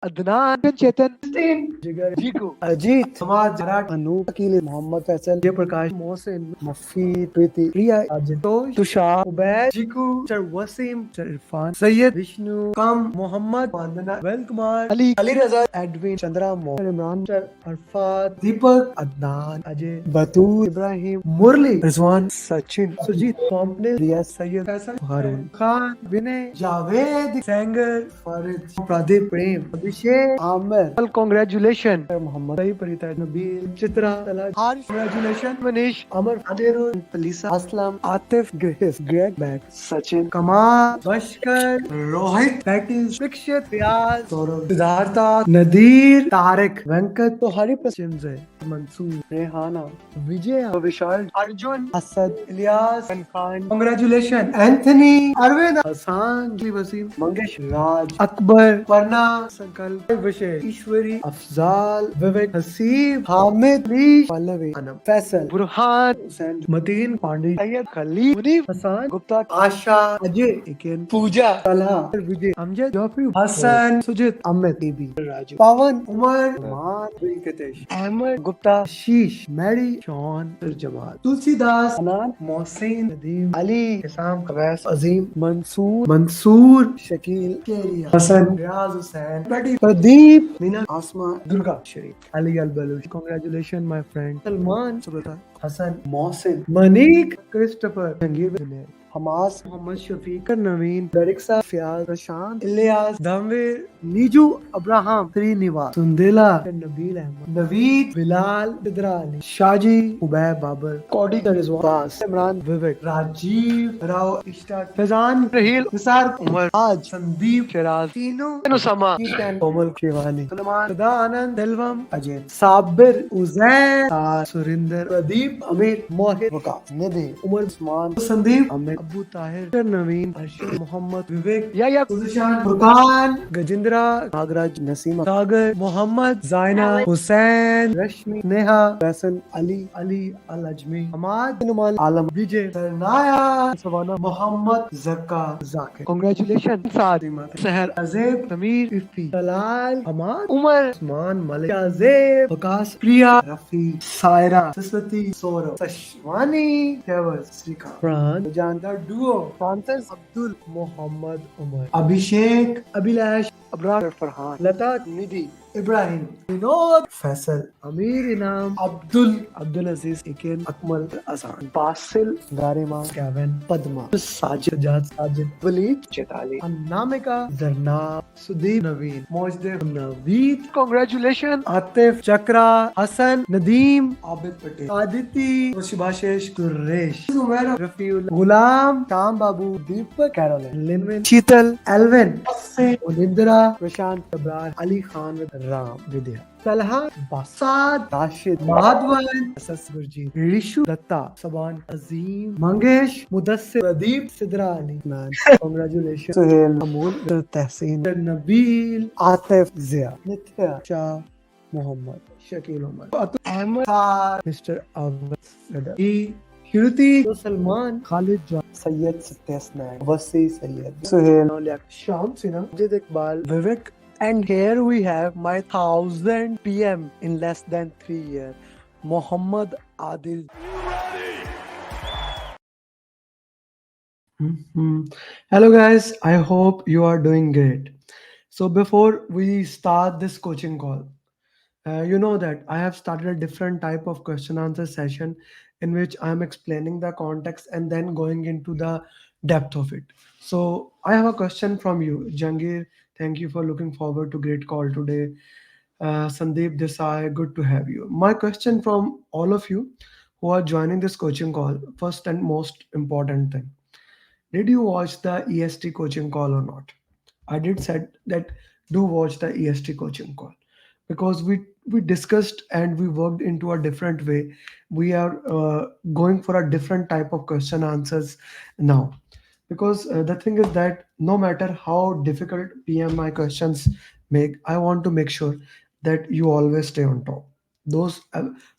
Adnan, Chetan, Jigar, Jiku, Ajit, Samad, Jarat, Anoop, Akil, Mohammed Faisal, Prakash, Mohsin, Mufi, Priti, Priya, Ajitosh, Tushar, Ubaid, Jiku, Sir Wasim, Sir Irfan, Sayyid, Vishnu, Kam, Mohammed, Vandana, Vel Kumar, Ali Raza, Edwin, Chandra, Mohammed, Imran, Sir Arfat, Deepak, Adnan, Ajay, Batul, Ibrahim, Murli, Rizwan, Sachin, Sujit, Pompnil, Riya, Sayyid, Faisal, Harun, Khan, Vinay, Javed, Sanger, Farid, Pradeep, Prem, Abhishek, Amer. Well, congratulations, Muhammad, Sai, Parita, Nabil, Chitra, Talaj, Harsh, congratulations, Manish, Amar, Aderu, Palisa, Aslam, Atif, Grace, Greg, Matt, Sachin, Kamal, Bashkar, Rohit, Pattis, Vikshit, Riaz, Saurav, Siddhartha, Nadir, Tarek, Venkat, तो हरी पसंद है मंसूर रेहाना विजय विशाल Arjun Asad Ilyas Khan congratulation Anthony Arvind Hasan जी वसीम मंगेश राज अकबर परना संकल्प विशेष ईश्वरी अफजाल विवेक Haseeb Hamid leash Pallavi Anam Faisal Burhan Hussain Mateen Pandey Syed Khalil Munif Hasan Gupta आशा अजय इकेन पूजा तलहा विजय अमजद जॉफी हसन सुजित Amit TB Raju पवन उमर मान वेंकटेश अहमद गुप्ता शीश Mary Shawn Jamal Tulsidas अनान Mohsin Nadeem Ali Hisam Kawais Azeem Mansoor Shakeel Kariya Hasan Riyaz Hussain Pradeep Meena Asma Durga Sharif Ali Al Baloch congratulation my friend Salman Subrata Hasan Mohsin Manik Christopher Jangir Hamas Mohammad Shafiq Naveen दरिक्सा Fayaz Prashant Ilyas Damvir Neeju Abraham Srinivas Sundela Nabeel Ahmed Naveed Bilal Bidra Ali Shaji Ubaid Babar कौडी रिजवान इमरान विवेक राजीव राव इश्ताक फैजान रहील निसार उमर आज संदीप शराज तीनों समा कोमल शिवानी सलमान सदा आनंद दिलवम अजय साबिर उजैर सुरिंदर प्रदीप अमीर मोहित वकास निधि उमर उस्मान संदीप अमित अबू ताहिर नवीन अर्शद मोहम्मद विवेक या सुशान फुरकान गजेंद्रा नागराज नसीम सागर मोहम्मद जायना हुसैन रश्मि नेहा फैसल अली अली अल अजमी हमाद नुमान आलम विजय सरनाया सवाना मोहम्मद जक्का जाकिर कांग्रेचुलेशन सादिमा सहर अजेब समीर इफ्ती तलाल हमाद उमर उस्मान मलिक अजेब वकास प्रिया रफी सायरा सरस्वती सौरभ सशवानी फैवज श्रीकांत प्राण जानदार डुओ फ्रांसिस अब्दुल मोहम्मद उमर अभिषेक अभिलाष अबरार फरहान लता निधि इब्राहिम विनोद फैसल अमीर इनाम अब्दुल अजीज इकेन अकमल अजान बासिल गारिमा कैवन पद्मा साजिद वलीद चेताली अन्नामिका जरनाब सुदीप नवीन मोजदेव नवीद कांग्रेचुलेशन आतिफ चक्रा हसन नदीम आबिद पटेल आदिति सुभाषेश सुरेश उमर रफीउल गुलाम शाम बाबू दीपक कैरोलिन लिनविन शीतल एल्विन इंदिरा प्रशांत अब्रार अली खान राम विद्या सलहा बासाद राशिद माधवन गुरजीत ऋषु दत्ता सबान अजीम मंगेश मुदस्सिर प्रदीप सिद्रा अली कांग्रेचुलेशन सुहेल अमूल तहसीन नबील आतिफ जिया नित्या शाह मोहम्मद शकील उमर अहमद मिस्टर अवध हिरुति सलमान खालिद सैयद सत्यास्नान वसी सैयद सुहेल शाम सिन्हा अजित इकबाल विवेक. And here we have my 1000 PM in less than 3 years, Muhammad Adil. Hello guys, I hope you are doing great. So before we start this coaching call, you know that I have started a different type of question answer session in which I am explaining the context and then going into the depth of it. So I have a question from you, Jangir. Thank you for looking forward to great call today. Sandeep Desai, good to have you. My question from all of you who are joining this coaching call, first and most important thing, did you watch the EST coaching call or not? I did said that do watch the EST coaching call because we discussed and we worked into a different way. We are going for a different type of question answers now because the thing is that no matter how difficult PMI questions make, I want to make sure that you always stay on top. Those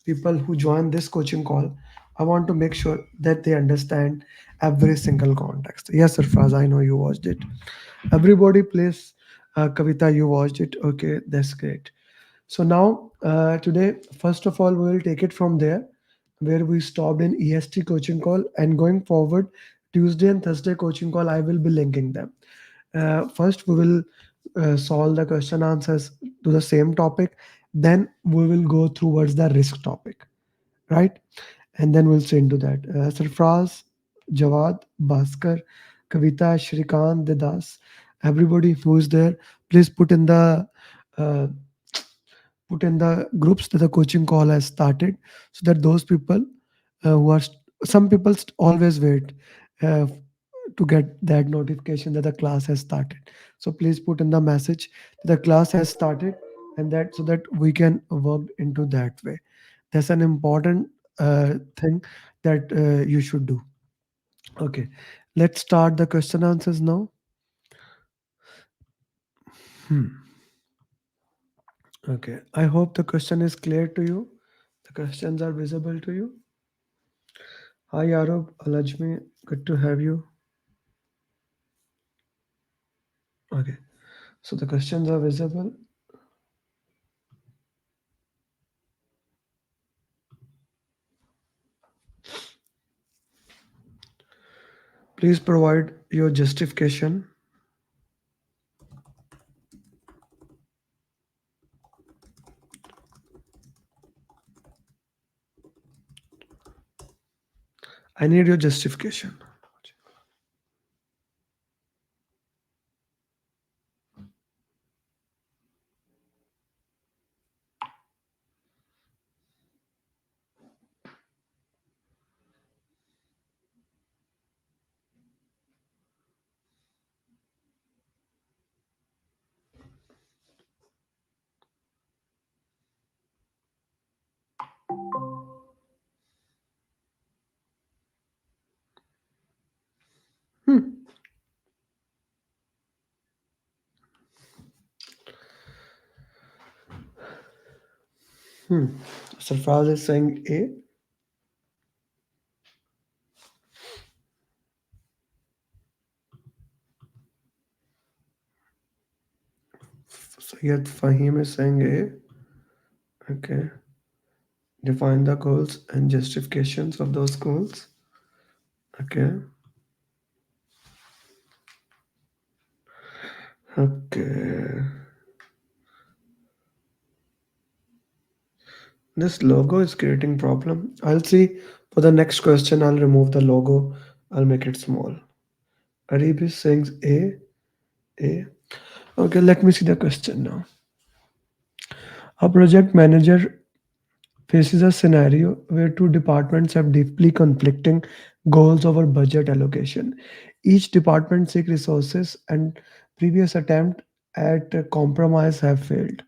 people who join this coaching call, I want to make sure that they understand every single context. Yes, Surfraz, I know you watched it. Everybody, please Kavita, you watched it. Okay, that's great. So now, today, first of all, we will take it from there where we stopped in EST coaching call, and going forward, Tuesday and Thursday coaching call, I will be linking them. First, we will solve the question answers to the same topic. Then we will go towards the risk topic, right? And then we'll say into that. Sarfraz, Jawad, Bhaskar, Kavita, Shrikant, Dedas, everybody who is there, please uh, put in the groups that the coaching call has started, so that those people some people always wait uh, to get that notification that the class has started. So please put in the message that the class has started, and that so that we can work into that way. That's an important thing that you should do. Okay, let's start the question answers now. Hmm. Okay, I hope the question is clear to you. The questions are visible to you. Hi Arab, Alajmi, good to have you. Okay, so the questions are visible. Please provide your justification. I need your justification. Hmm. Hmm. Sarfraz is saying A. Yet Fahim is saying A. Okay. Define the goals and justifications of those goals. Okay. Okay. This logo is creating problem. I'll see for the next question. I'll remove the logo. I'll make it small. Arib is saying A. A. Okay, let me see the question now. A project manager faces a scenario where two departments have deeply conflicting goals over budget allocation. Each department seek resources, and previous attempt at a compromise have failed.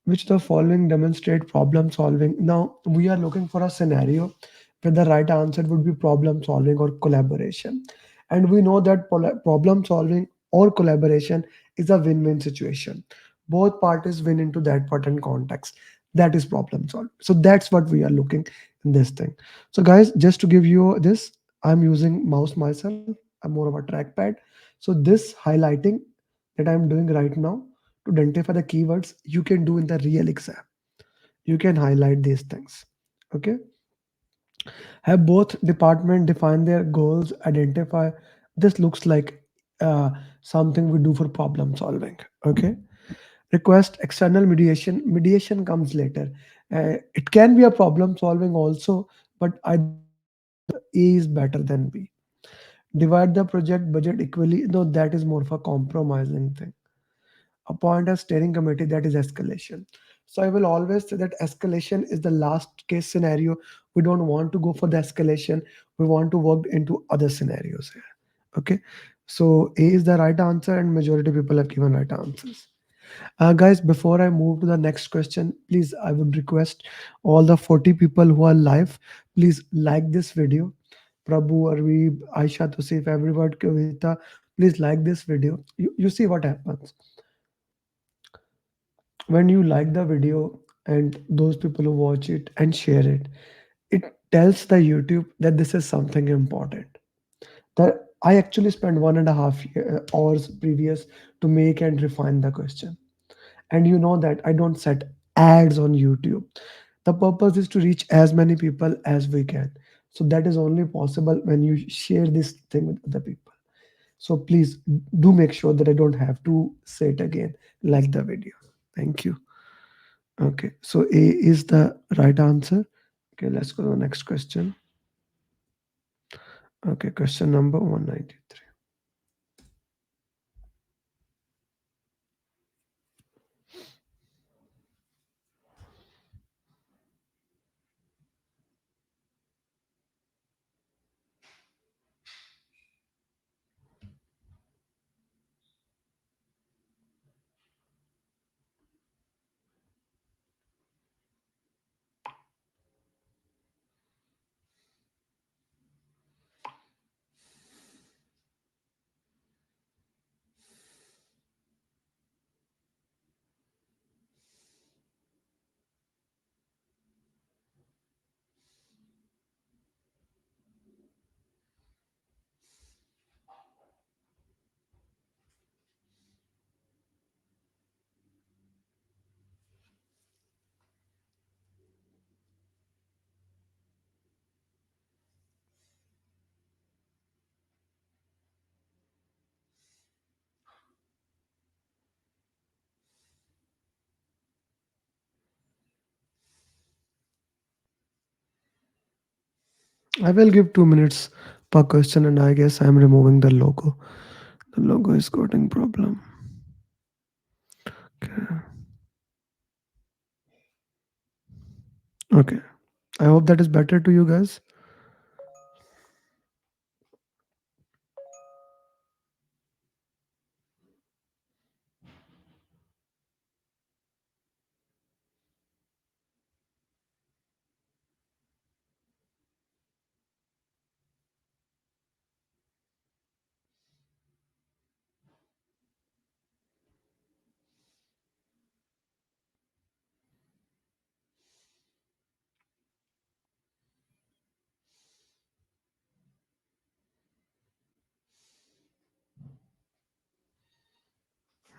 Which the following demonstrate problem solving? Now we are looking for a scenario where the right answer would be problem solving or collaboration, and we know that problem solving or collaboration is a win-win situation. Both parties win into that certain context. That is problem solved. So that's what we are looking in this thing. So guys, just to give you this, I'm using mouse myself. I'm more of a trackpad. So this highlighting that I'm doing right now to identify the keywords you can do in the real exam. You can highlight these things. Okay, have both department define their goals, identify. This looks like uh, something we do for problem solving. Okay, request external mediation. Mediation comes later. It can be a problem solving also, but I A is better than B. Divide the project budget equally. No, that is more of a compromising thing. Appoint a steering committee, that is escalation. So I will always say that escalation is the last case scenario. We don't want to go for the escalation. We want to work into other scenarios here. Okay. So A is the right answer, and majority people have given right answers. Guys, before I move to the next question, please, I would request all the 40 people who are live, please like this video. Prabhu, Arvib, Aisha, Tosif, everyone, Kavita, please like this video. You see what happens when you like the video, and those people who watch it and share it tells the YouTube that this is something important. I actually spent 1.5 hours previous to make and refine the question. And you know that I don't set ads on YouTube. The purpose is to reach as many people as we can. So that is only possible when you share this thing with other people. So please do make sure that I don't have to say it again, like the video. Thank you. Okay, so A is the right answer. Okay, let's go to the next question. Okay, question number 193. I will give 2 minutes per question, and I guess I'm removing the logo. The logo is causing problem. Okay. Okay. I hope that is better to you guys.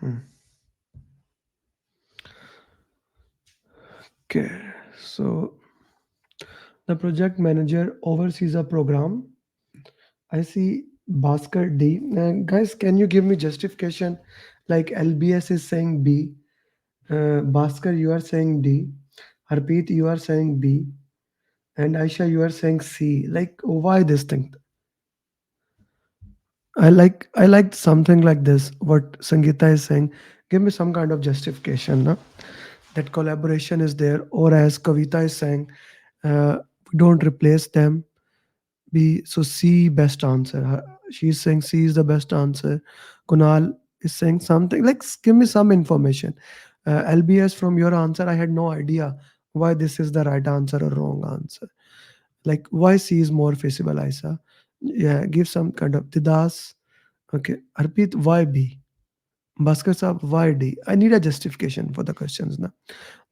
Hmm. Okay. So the project manager oversees a program. I see Bhaskar D. Guys, can you give me justification? Like LBS is saying B. Bhaskar, you are saying D. Harpreet, you are saying B. And Aisha, you are saying C. Like, why this thing? I like something like this. What Sangeeta is saying. Give me some kind of justification. No? That collaboration is there. Or as Kavita is saying, we don't replace them. B, so C best answer. She's saying C is the best answer. Kunal is saying something like give me some information. LBS, from your answer, I had no idea why this is the right answer or wrong answer. Like why C is more feasible, Isa. Yeah, give some kind of Didas. Okay, Arpit, why B? Bhaskar Saab, why D? I need a justification for the questions now.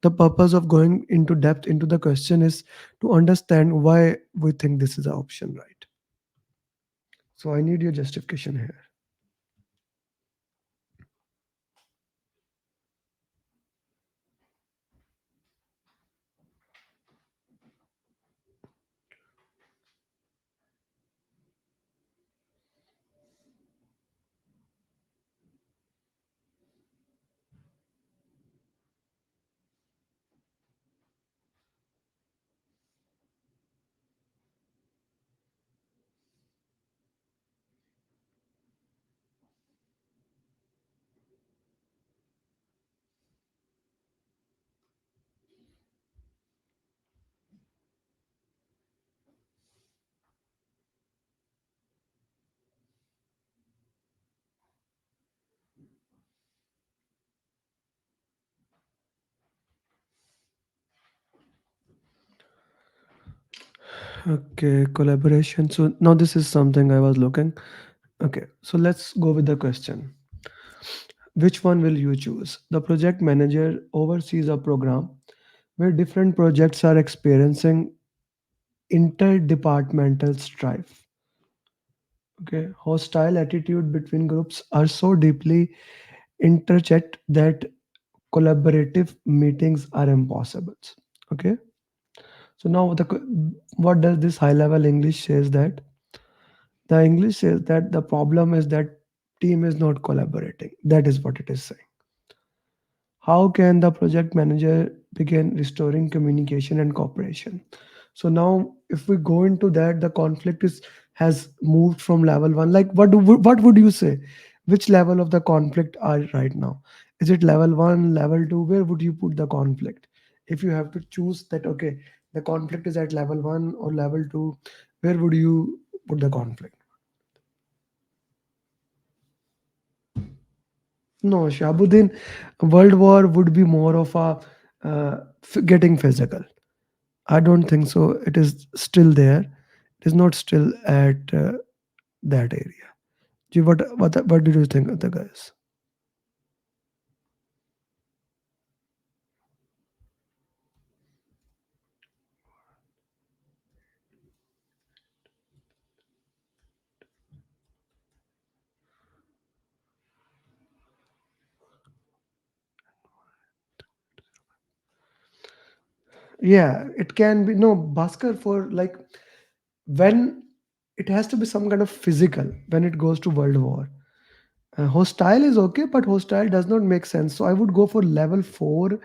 The purpose of going into depth into the question is to understand why we think this is the option, right? So I need your justification here. Okay, collaboration. So now this is something I was looking. Okay, so let's go with the question. Which one will you choose? The project manager oversees a program where different projects are experiencing interdepartmental strife. Okay, hostile attitude between groups are so deeply interchanted that collaborative meetings are impossible. Okay, so now what does this high level English says that the English says that the problem is that team is not collaborating. That is what it is saying. How can the project manager begin restoring communication and cooperation? So now if we go into that, the conflict is has moved from level one. Like what would you say? Which level of the conflict are right now? Is it level one, level two? Where would you put the conflict? If you have to choose that, okay, the conflict is at level one or level two, where would you put the conflict? No, Shabuddin, World War would be more of a getting physical. I don't think so. It is still there. It is not still at that area. What do you think of the guys? Yeah, it can be no Bhaskar for like when it has to be some kind of physical when it goes to World War. Hostile is okay, but hostile does not make sense. So I would go for level four.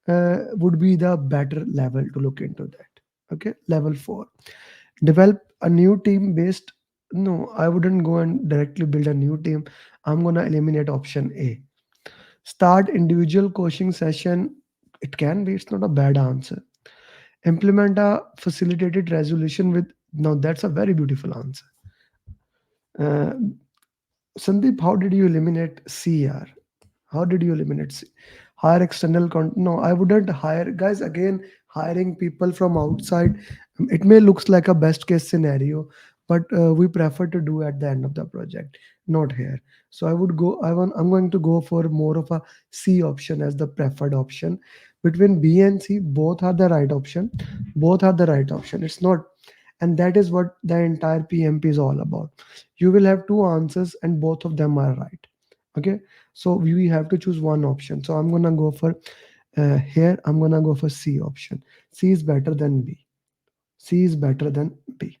Would be the better level to look into that. Okay, level four. Develop a new team based. No, I wouldn't go and directly build a new team. I'm gonna eliminate option A. Start individual coaching session. It can be. It's not a bad answer. Implement a facilitated resolution with. Now that's a very beautiful answer. Uh, Sandeep, how did you eliminate CR? How did you eliminate hire external no, I wouldn't hire guys again. Hiring people from outside, it may looks like a best case scenario, but we prefer to do at the end of the project, not here. So I would go I'm going to go for more of a C option as the preferred option. Between B and C, both are the right option. Both are the right option. It's not, and that is what the entire PMP is all about. You will have two answers and both of them are right. Okay, so we have to choose one option. So I'm gonna go for here. I'm gonna go for C option. C is better than B. C is better than B.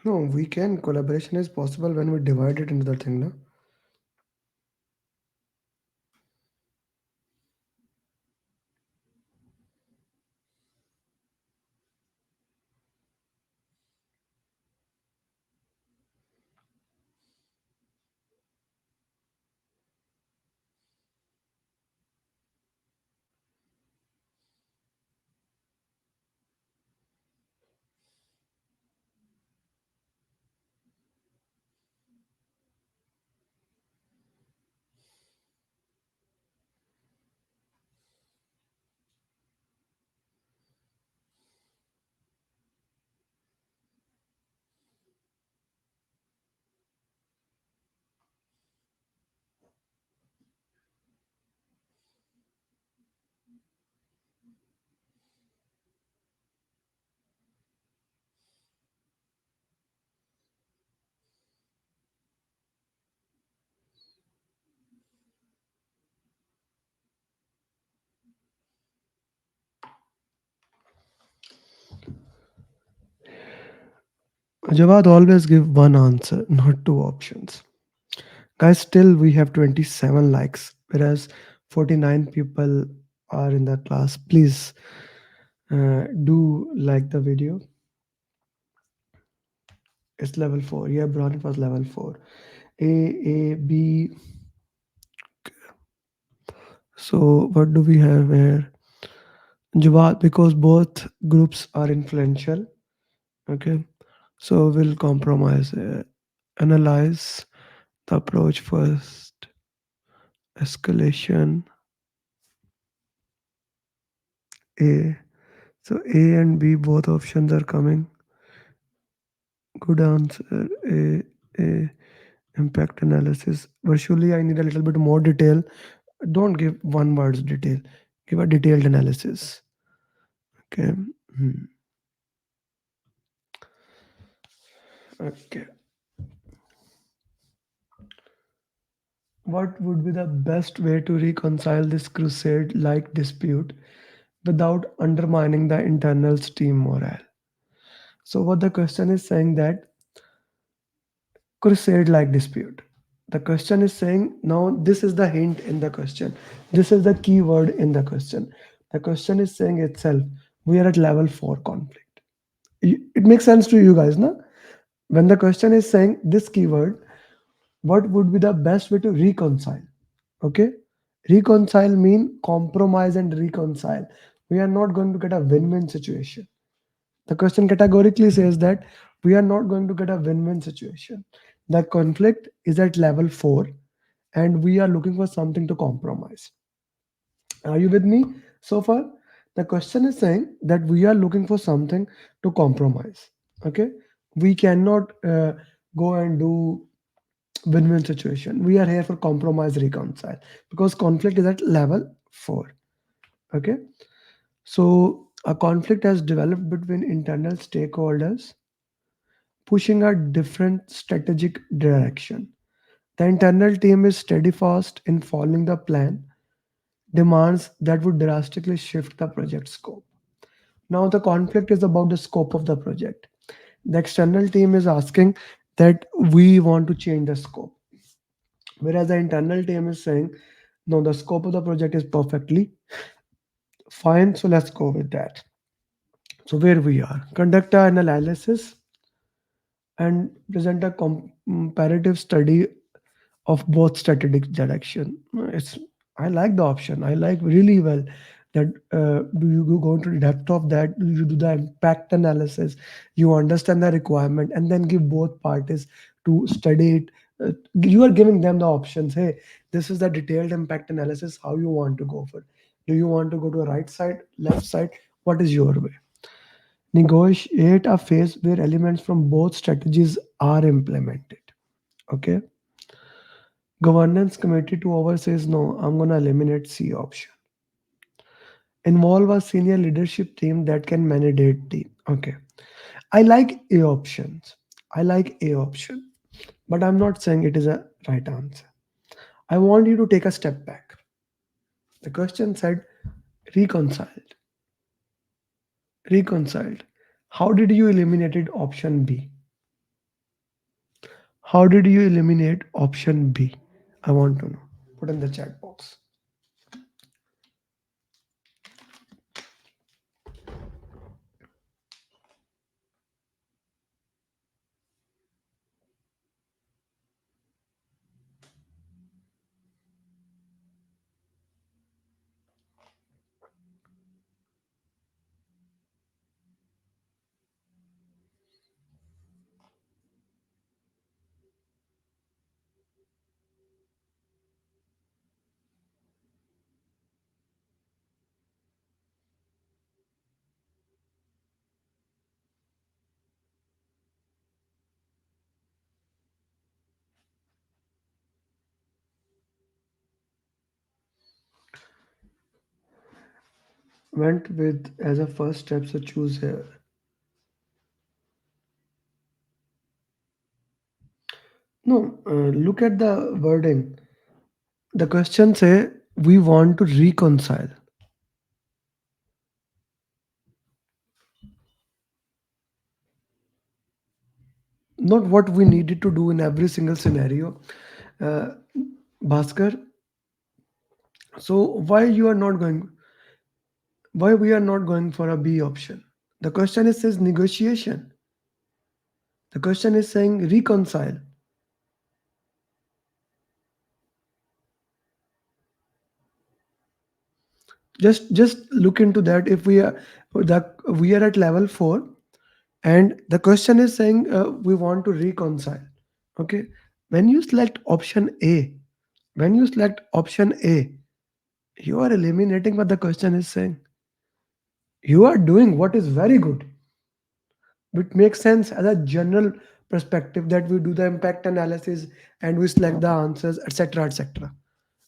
No, we can. Collaboration is possible when we divide it into the thing. No? Jawad always give one answer, not two options. Guys, still we have 27 likes, whereas 49 people are in the class. Please do like the video. It's level 4. Yeah, Brown, it was level 4. A, B. So what do we have here? Jawad, because both groups are influential. Okay. So we'll compromise. Analyze the approach first. Escalation. A. So A and B, both options are coming. Good answer. A. Impact analysis. Virtually, I need a little bit more detail. Don't give one word's detail. Give a detailed analysis. Okay. Hmm. Okay. What would be the best way to reconcile this crusade like dispute without undermining the internal team morale? So, what the question is saying that crusade like dispute. The question is saying now this is the hint in the question. This is the key word in the question. The question is saying itself we are at level 4 conflict. It makes sense to you guys, no? When the question is saying this keyword, what would be the best way to reconcile? Okay, reconcile mean compromise and reconcile. We are not going to get a win-win situation. The question categorically says that we are not going to get a win-win situation. The conflict is at level 4 and we are looking for something to compromise. Are you with me so far? The question is saying that we are looking for something to compromise. Okay, we cannot go and do win-win situation. We are here for compromise, reconcile, because conflict is at level 4. Okay, so a conflict has developed between internal stakeholders pushing a different strategic direction. The internal team is steadfast in following the plan, demands that would drastically shift the project scope. Now, the conflict is about the scope of the project. The external team is asking that we want to change the scope, whereas the internal team is saying, no, the scope of the project is perfectly fine, so let's go with that. So, where we are, conduct an analysis and present a comparative study of both strategic direction. It's I like the option. I like really well that do you go into the depth of that? Do you do the impact analysis? You understand the requirement and then give both parties to study it. You are giving them the options. Hey, this is the detailed impact analysis. How you want to go for? Do you want to go to a right side, left side? What is your way? Negotiate a phase where elements from both strategies are implemented. Okay. Governance committee to oversees no, I'm gonna eliminate C option. Involve a senior leadership team that can manage team. Okay. I like A options. I like A option. But I'm not saying it is a right answer. I want you to take a step back. The question said reconciled. Reconciled. How did you eliminate option B? How did you eliminate option B? I want to know. Put in the chat box. Went with as a first step, so choose here. No, look at the wording. The question say we want to reconcile. not what we needed to do in every single scenario. uh, Bhaskar, so why we are not going for a B option? The question is says negotiation. The question is saying reconcile. Just look into that. If we are at level 4, and the question is saying we want to reconcile. Okay, when you select option A, when you select option A, you are eliminating what the question is saying. You are doing what is very good, which makes sense as a general perspective, that we do the impact analysis and we select the answers, etc., etc.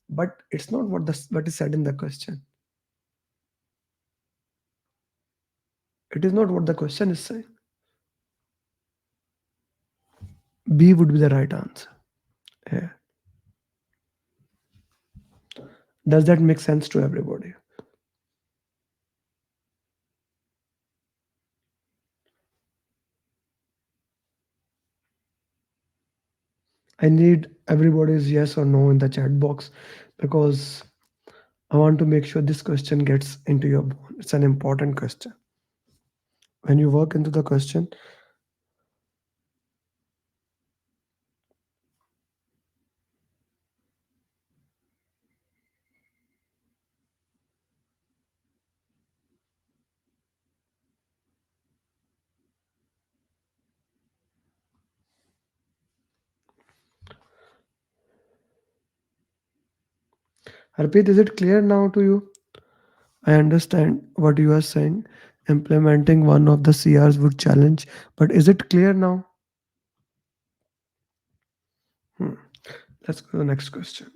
But it's not what is said in the question. It is not what the question is saying. B would be the right answer. Yeah. Does that make sense to everybody? I need everybody's yes or no in the chat box, because I want to make sure this question gets into your bone. It's an important question. When you work into the question, Harpreet, is it clear now to you? I understand what you are saying. Implementing one of the CRs would challenge, but is it clear now? Hmm. Let's go to the next question.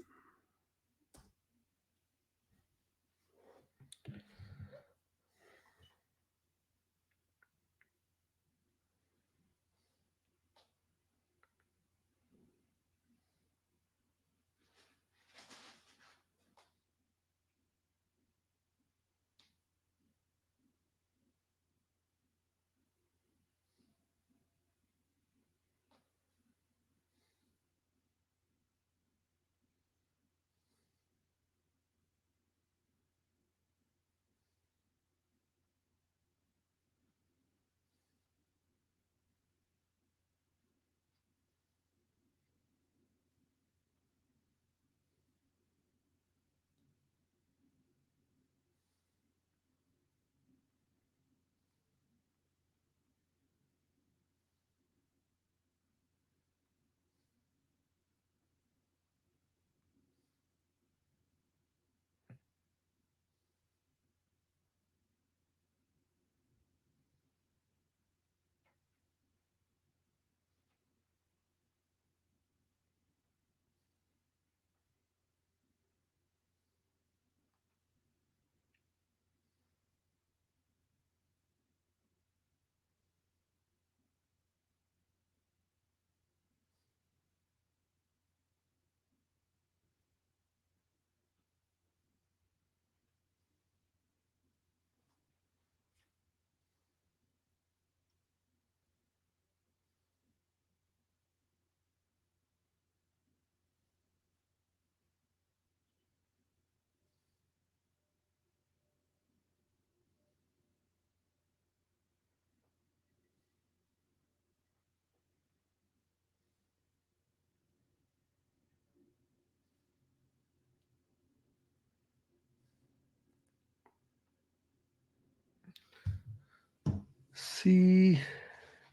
See,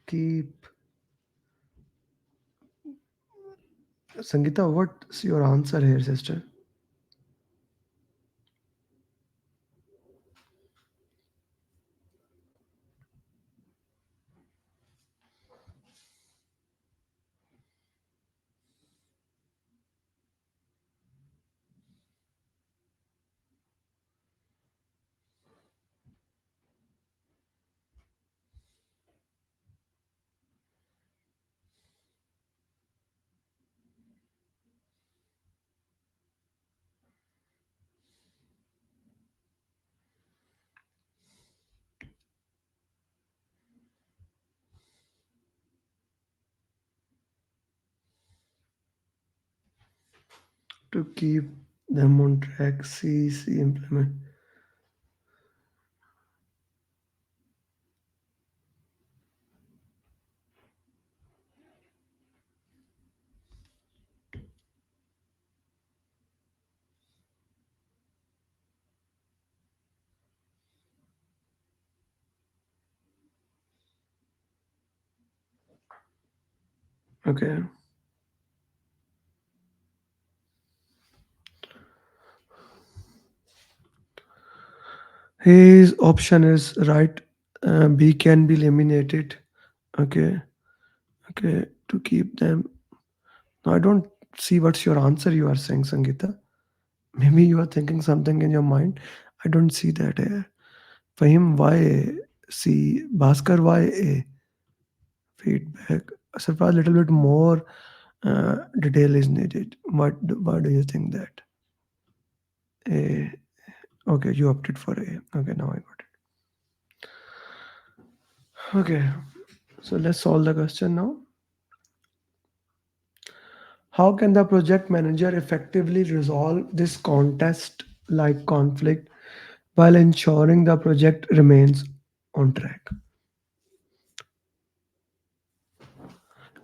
keep. Sangeeta, what's your answer here, sister? to keep them on track. C implement. Okay. His option is right. B can be eliminated. Okay. Okay. To keep them. No, I don't see what's your answer you are saying, Sangeeta. Maybe you are thinking something in your mind. I don't see that here. Fahim, why C? Bhaskar, why A? Feedback. Surprise, a little bit more detail is needed. Why do you think that? A. Okay, you opted for A. Okay, now I got it. Okay, so let's solve the question now. How can the project manager effectively resolve this contest like conflict while ensuring the project remains on track?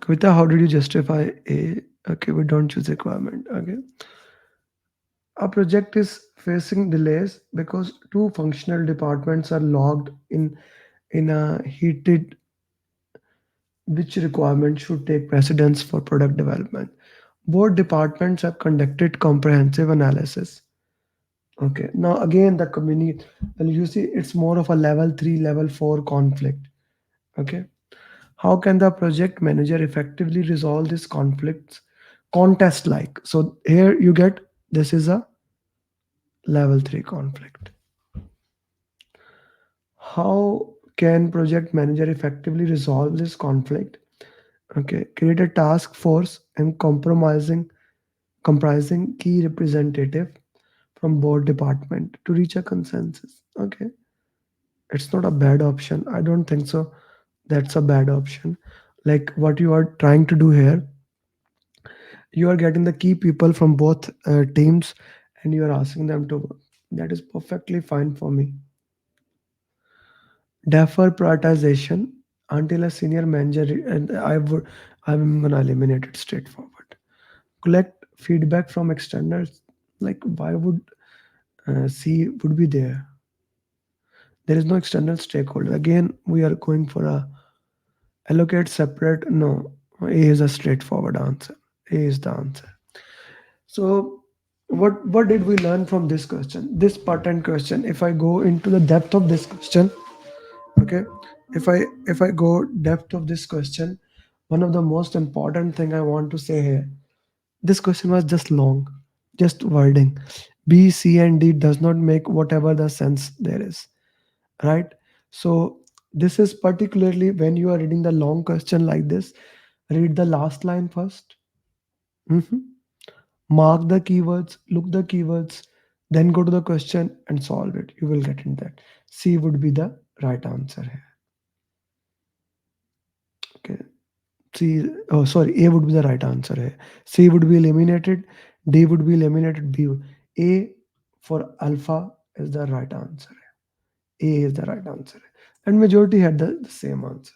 Kavita, how did you justify A? Okay, we don't choose requirement. Okay. A project is facing delays because two functional departments are logged in a heated which requirement should take precedence for product development. Both departments have conducted comprehensive analysis. Okay. Now again the community and you see it's more of a level 3, level 4 conflict. Okay. How can the project manager effectively resolve these conflicts? Contest like. So here you get this is a level 3 conflict. How can project manager effectively resolve this conflict? Okay, create a task force and comprising key representative from board department to reach a consensus. Okay, it's not a bad option. I don't think so. That's a bad option. Like what you are trying to do here, you are getting the key people from both teams and you are asking them to work. That is perfectly fine for me. Defer prioritization until a senior manager and I'm gonna eliminate it straightforward. Collect feedback from externals. Like why would C would be there? There is no external stakeholder. Again, we are going for a allocate separate. No, A is a straightforward answer. A is the answer. So what did we learn from this question? This pattern question. If I go into the depth of this question, okay, if I go depth of this question, one of the most important thing I want to say here, this question was just long, just wording. B, C, and D does not make whatever the sense there is, right? So this is particularly when you are reading the long question like this, read the last line first. Mhm. Mark the keywords, look the keywords, then go to the question and solve it. You will get in that. C would be the right answer here. Okay. C, oh sorry, A would be the right answer here. C would be eliminated, D would be eliminated, B. A for alpha is the right answer. A is the right answer. And majority had the same answer.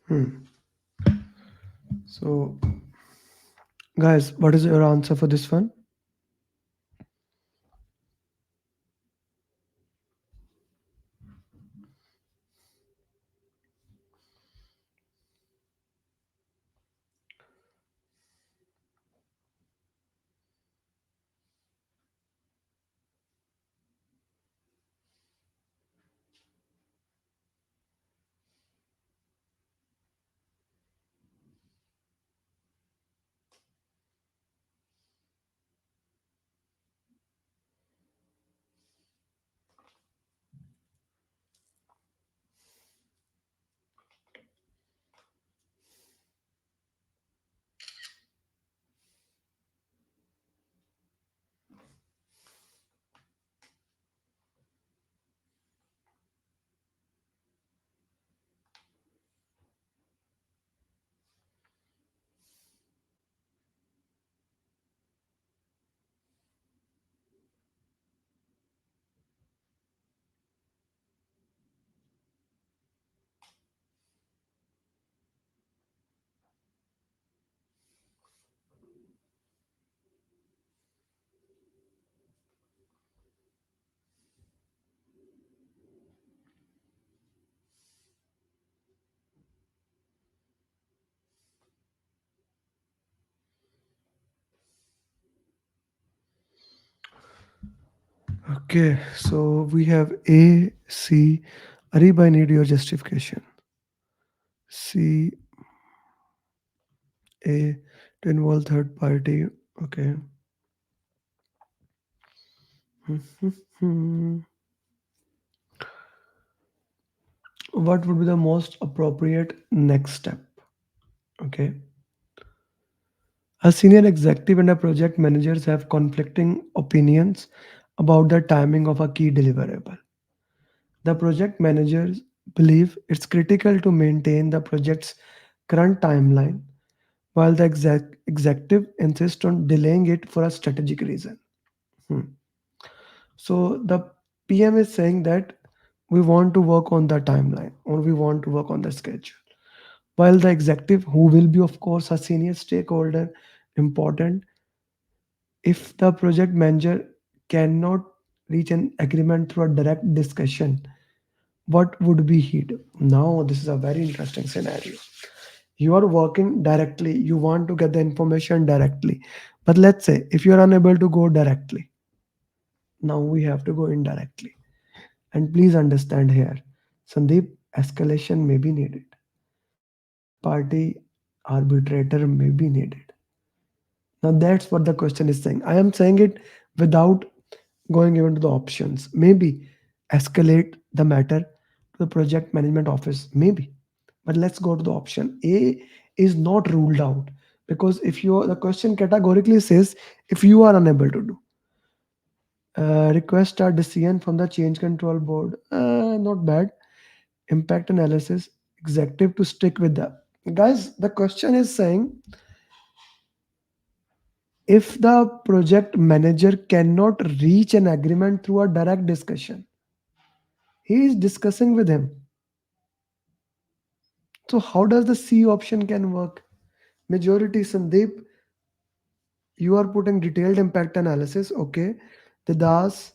Hmm. So, guys, what is your answer for this one? Okay, so we have A, C. Arib, I need your justification. C, A, to involve third party. Okay. What would be the most appropriate next step? Okay. A senior executive and a project managers have conflicting opinions about the timing of a key deliverable. The project managers believe it's critical to maintain the project's current timeline, while the executive insists on delaying it for a strategic reason. Hmm. So the PM is saying that we want to work on the timeline or we want to work on the schedule. While the executive, who will be, of course, a senior stakeholder, important, if the project manager cannot reach an agreement through a direct discussion, what would be he do? Now, this is a very interesting scenario. You are working directly, you want to get the information directly. But let's say if you are unable to go directly, now we have to go indirectly. And please understand here, Sandeep, escalation may be needed. Third party arbitrator may be needed. Now that's what the question is saying. I am saying it without going even to the options. Maybe escalate the matter to the project management office. Maybe. But let's go to the option. A is not ruled out because if you the question categorically says if you are unable to do. Request a decision from the change control board. Not bad. Impact analysis. Executive to stick with that. Guys, the question is saying if the project manager cannot reach an agreement through a direct discussion, he is discussing with him. So how does the C option can work? Majority, Sandeep, you are putting detailed impact analysis. Okay. The Das,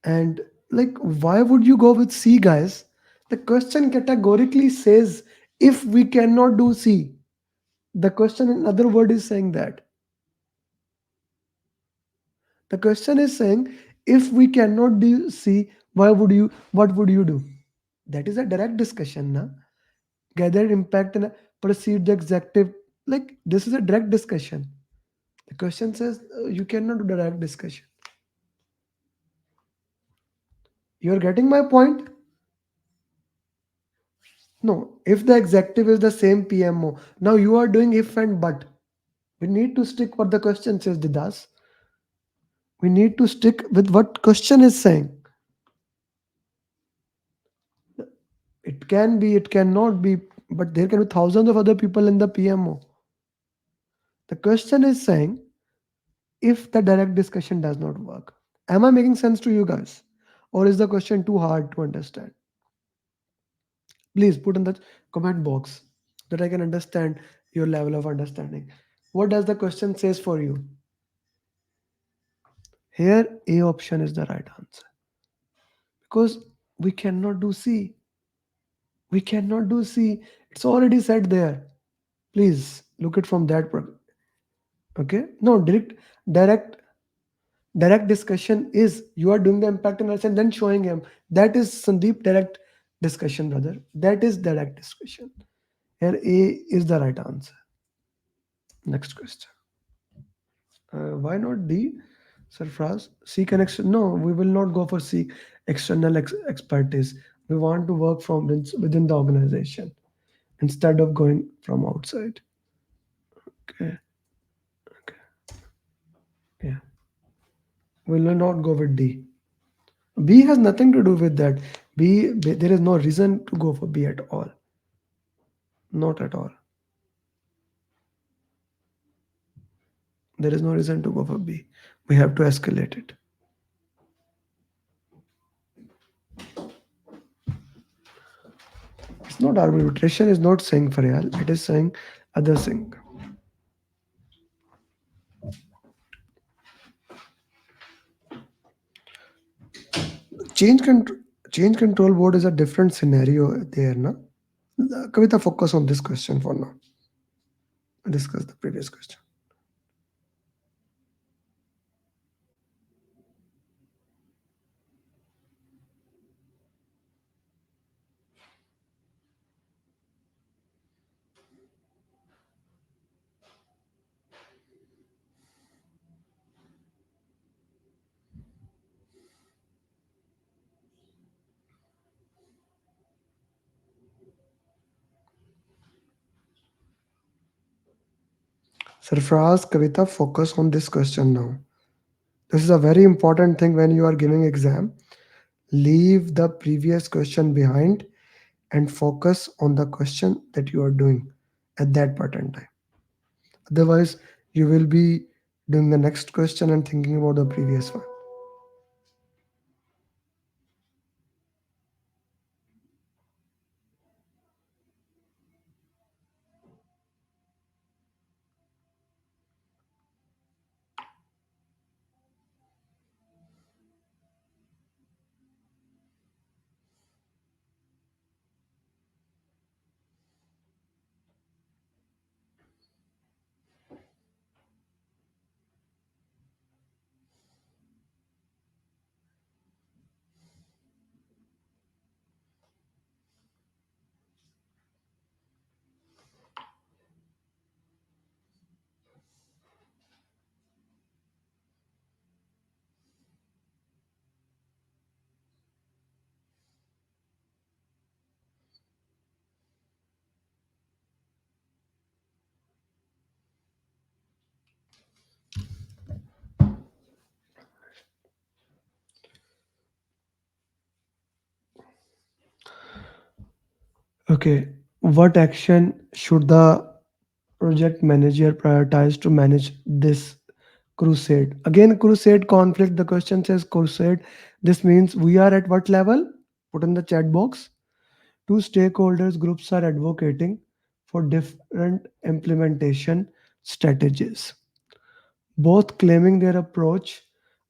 and like why would you go with C, guys? The question categorically says if we cannot do C. The question in other word is saying that. The question is saying if we cannot do C, why would you what would you do? That is a direct discussion, na? Gather impact and proceed the executive. Like this is a direct discussion. The question says you cannot do direct discussion. You are getting my point? No. If the executive is the same PMO, now you are doing if and but. We need to stick what the question says, Didas. We need to stick with what question is saying. It can be, it cannot be, but there can be thousands of other people in the PMO. The question is saying if the direct discussion does not work. Am I making sense to you guys? Or is the question too hard to understand? Please put in the comment box that I can understand your level of understanding. What does the question says for you? Here, A option is the right answer because we cannot do C. We cannot do C. It's already said there. Please look it from that. Okay. No, direct, direct discussion is you are doing the impact analysis and then showing him. That is Sandeep direct discussion, brother. That is direct discussion. Here, A is the right answer. Next question. Why not D? Surprise. Seek an extra. No, we will not go for seek external expertise. We want to work from within the organization instead of going from outside. Okay. Okay. Yeah. We will not go with D. B has nothing to do with that. There is no reason to go for B at all. Not at all. There is no reason to go for B. We have to escalate it. It's not arbitration is not saying for real. It is saying other thing. Change control change control board is a different scenario there, no? Kavita, focus on this question for now. Discuss the previous question. Sarfraz, Kavita, focus on this question now. This is a very important thing when you are giving exam. Leave the previous question behind and focus on the question that you are doing at that part in time. Otherwise, you will be doing the next question and thinking about the previous one. Okay, what action should the project manager prioritize to manage this crusade? Again, crusade conflict. The question says crusade. This means we are at what level? Put in the chat box. Two stakeholders groups are advocating for different implementation strategies, both claiming their approach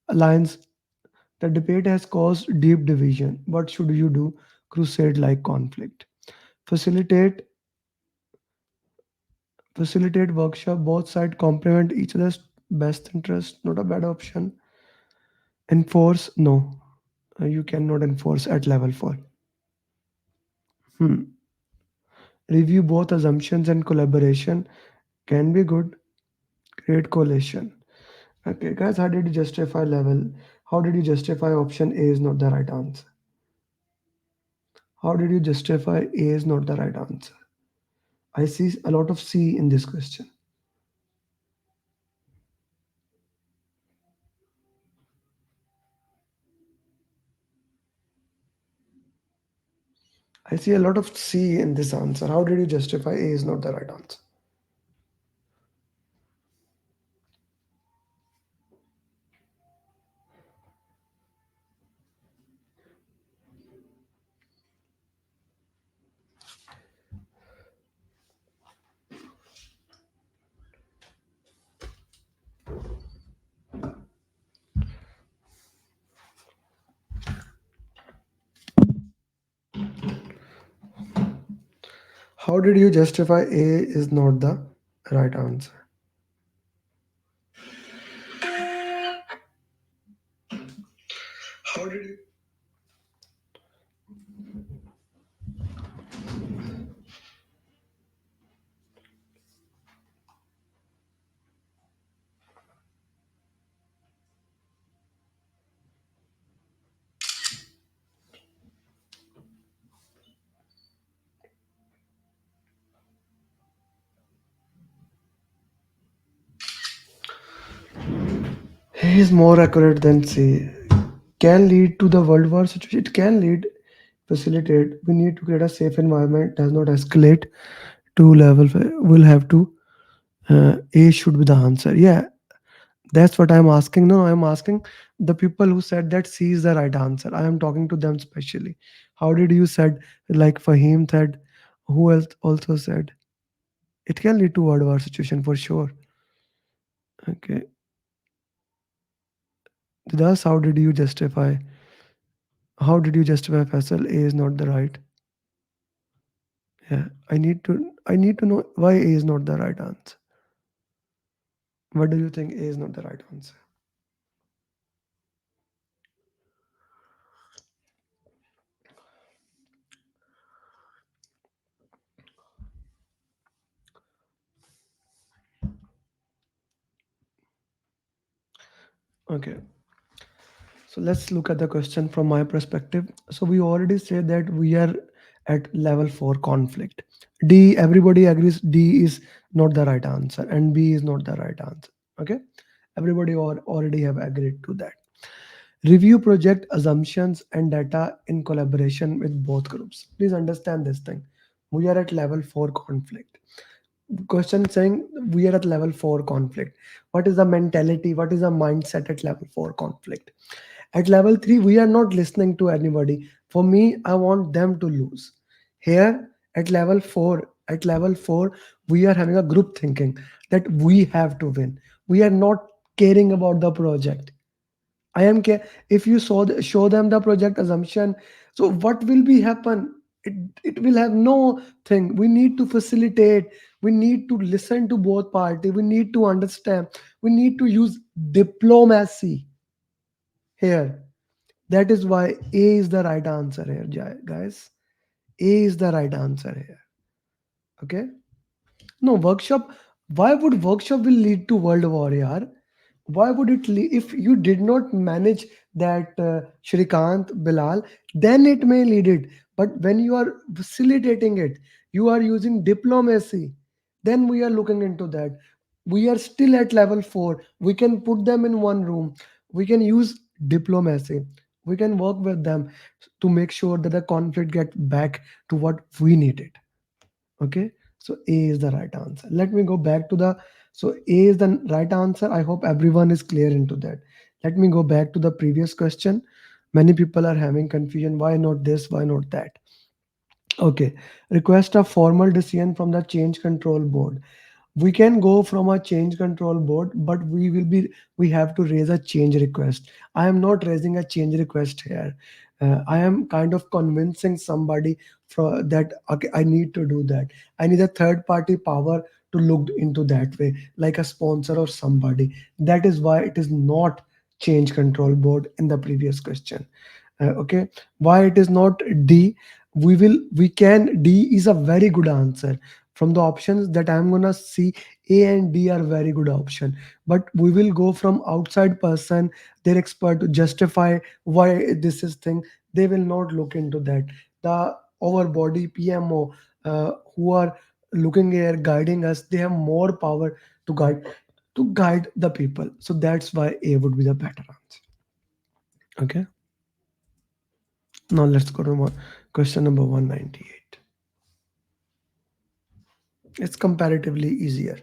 aligns. The debate has caused deep division. What should you do? Crusade like conflict. Facilitate facilitate workshop. Both sides complement each other's best interest. Not a bad option. Enforce, no. You cannot enforce at level 4. Hmm. Review both assumptions and collaboration can be good. Create coalition. Okay, guys, how did you justify level? How did you justify option A is not the right answer? How did you justify A is not the right answer? I see a lot of C in this question. I see a lot of C in this answer. How did you justify A is not the right answer? How did you justify A is not the right answer? A is more accurate than C. Can lead to the World War situation. It can lead, facilitate. We need to create a safe environment. Does not escalate to level. We'll have to. A should be the answer. Yeah, that's what I'm asking. No, I'm asking the people who said that C is the right answer. I am talking to them specially. How did you said, like Fahim said? Who else also said it can lead to World War situation for sure? Okay, thus how did you justify? How did you justify Faisal A is not the right? Yeah, I need to know why A is not the right answer. What do you think A is not the right answer? Okay, so let's look at the question from my perspective. So we already said that we are at level 4 conflict. D, everybody agrees D is not the right answer and B is not the right answer. Okay, everybody already have agreed to that. Review project assumptions and data in collaboration with both groups. Please understand this thing. We are at level 4 conflict. Question saying we are at level 4 conflict. What is the mentality? What is the mindset at level 4 conflict? At level 3, we are not listening to anybody. For me, I want them to lose. Here at level 4, we are having a group thinking that we have to win. We are not caring about the project. I am if you show them the project assumption, so what will be happen? It will have no thing. We need to facilitate. We need to listen to both parties. We need to understand. We need to use diplomacy here. That is why A is the right answer here, guys. A is the right answer here. Okay. No workshop. Why would workshop will lead to world war, yaar? Why would it if you did not manage that Shrikant Bilal, then it may lead it. But when you are facilitating it, you are using diplomacy, then we are looking into that. We are still at level 4. We can put them in one room. We can use diplomacy. We can work with them to make sure that the conflict get back to what we needed. Okay, so A is the right answer. Let me go back to the, so A is the right answer. I hope everyone is clear into that. Let me go back to the previous question. Many people are having confusion, why not this, why not that? Okay, request a formal decision from the change control board. We can go from a change control board, but we have to raise a change request. I am not raising a change request here. I am kind of convincing somebody that okay, I need to do that. I need a third party power to look into that way, like a sponsor or somebody. That is why it is not change control board in the previous question. Okay, why it is not D? We can D is a very good answer. From the options that I'm gonna see, A and D are very good option, but we will go from outside person, their expert, to justify why this is thing. They will not look into that. The our body PMO, who are looking here guiding us, they have more power to guide the people. So that's why A would be the better answer. Okay, now let's go to question number 198. It's comparatively easier.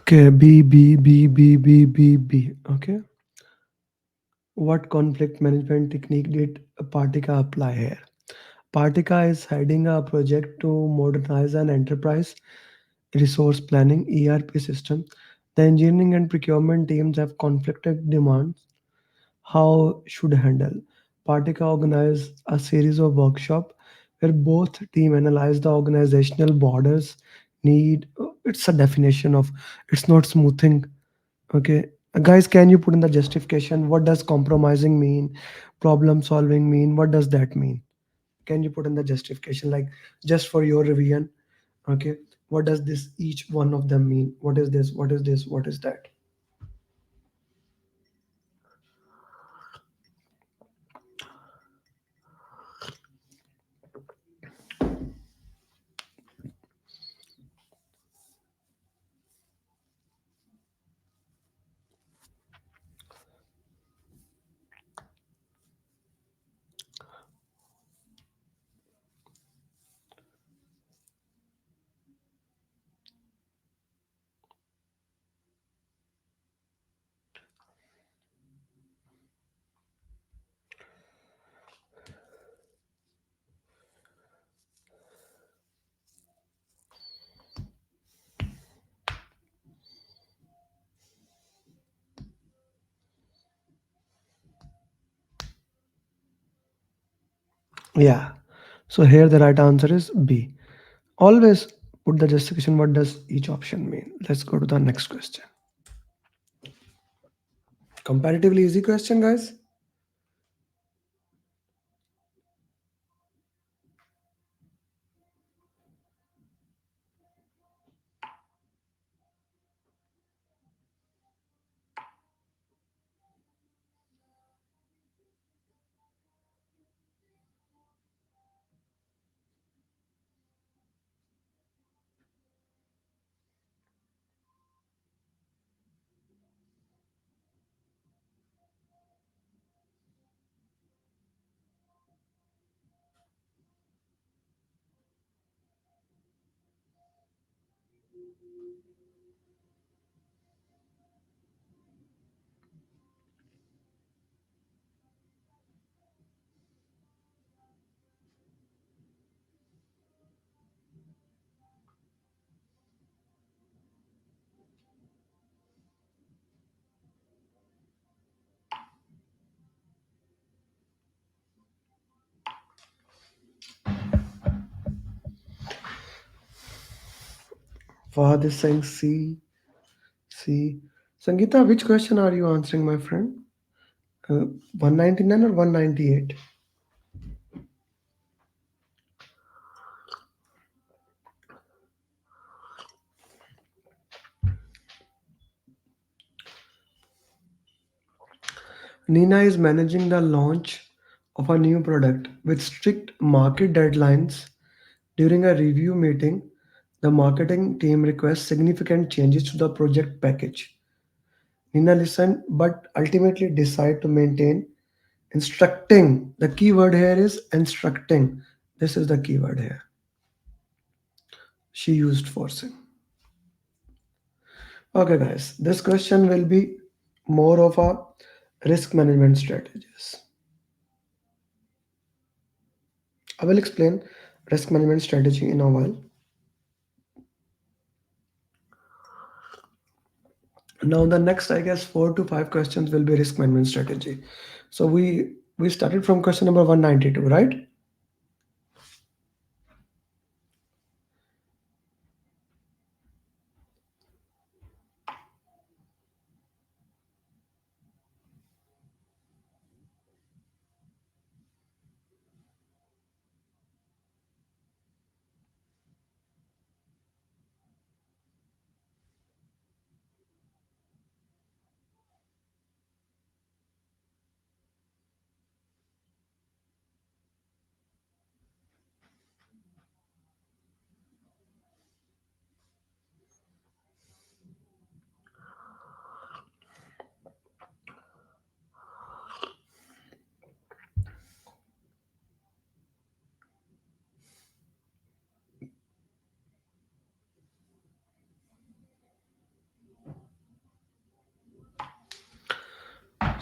Okay, B. Okay. What conflict management technique did Partika apply here? Partika is heading a project to modernize an enterprise resource planning ERP system. The engineering and procurement teams have conflicted demands. How should handle? Partika organized a series of workshops where both team analyze the organizational borders need. It's a definition of. It's not smoothing. Okay. Guys, can you put in the justification? What does compromising mean? Problem solving mean? What does that mean? Can you put in the justification, like just for your revision? Okay. What does this each one of them mean? What is this? What is this? What is that? Yeah. So here the right answer is B. Always put the justification. What does each option mean? Let's go to the next question. Comparatively easy question, guys. Fahad is saying C. C. Sangeeta, which question are you answering, my friend? 199 or 198? Nina is managing the launch of a new product with strict market deadlines. During a review meeting, the marketing team requests significant changes to the project package. Nina listened but ultimately decided to maintain instructing. The key word here is instructing. This is the key word here. She used forcing. Okay, guys, this question will be more of a risk management strategies. I will explain risk management strategy in a while. Now, the next, I guess, 4 to 5 questions will be risk management strategy. So we started from question number 192, right?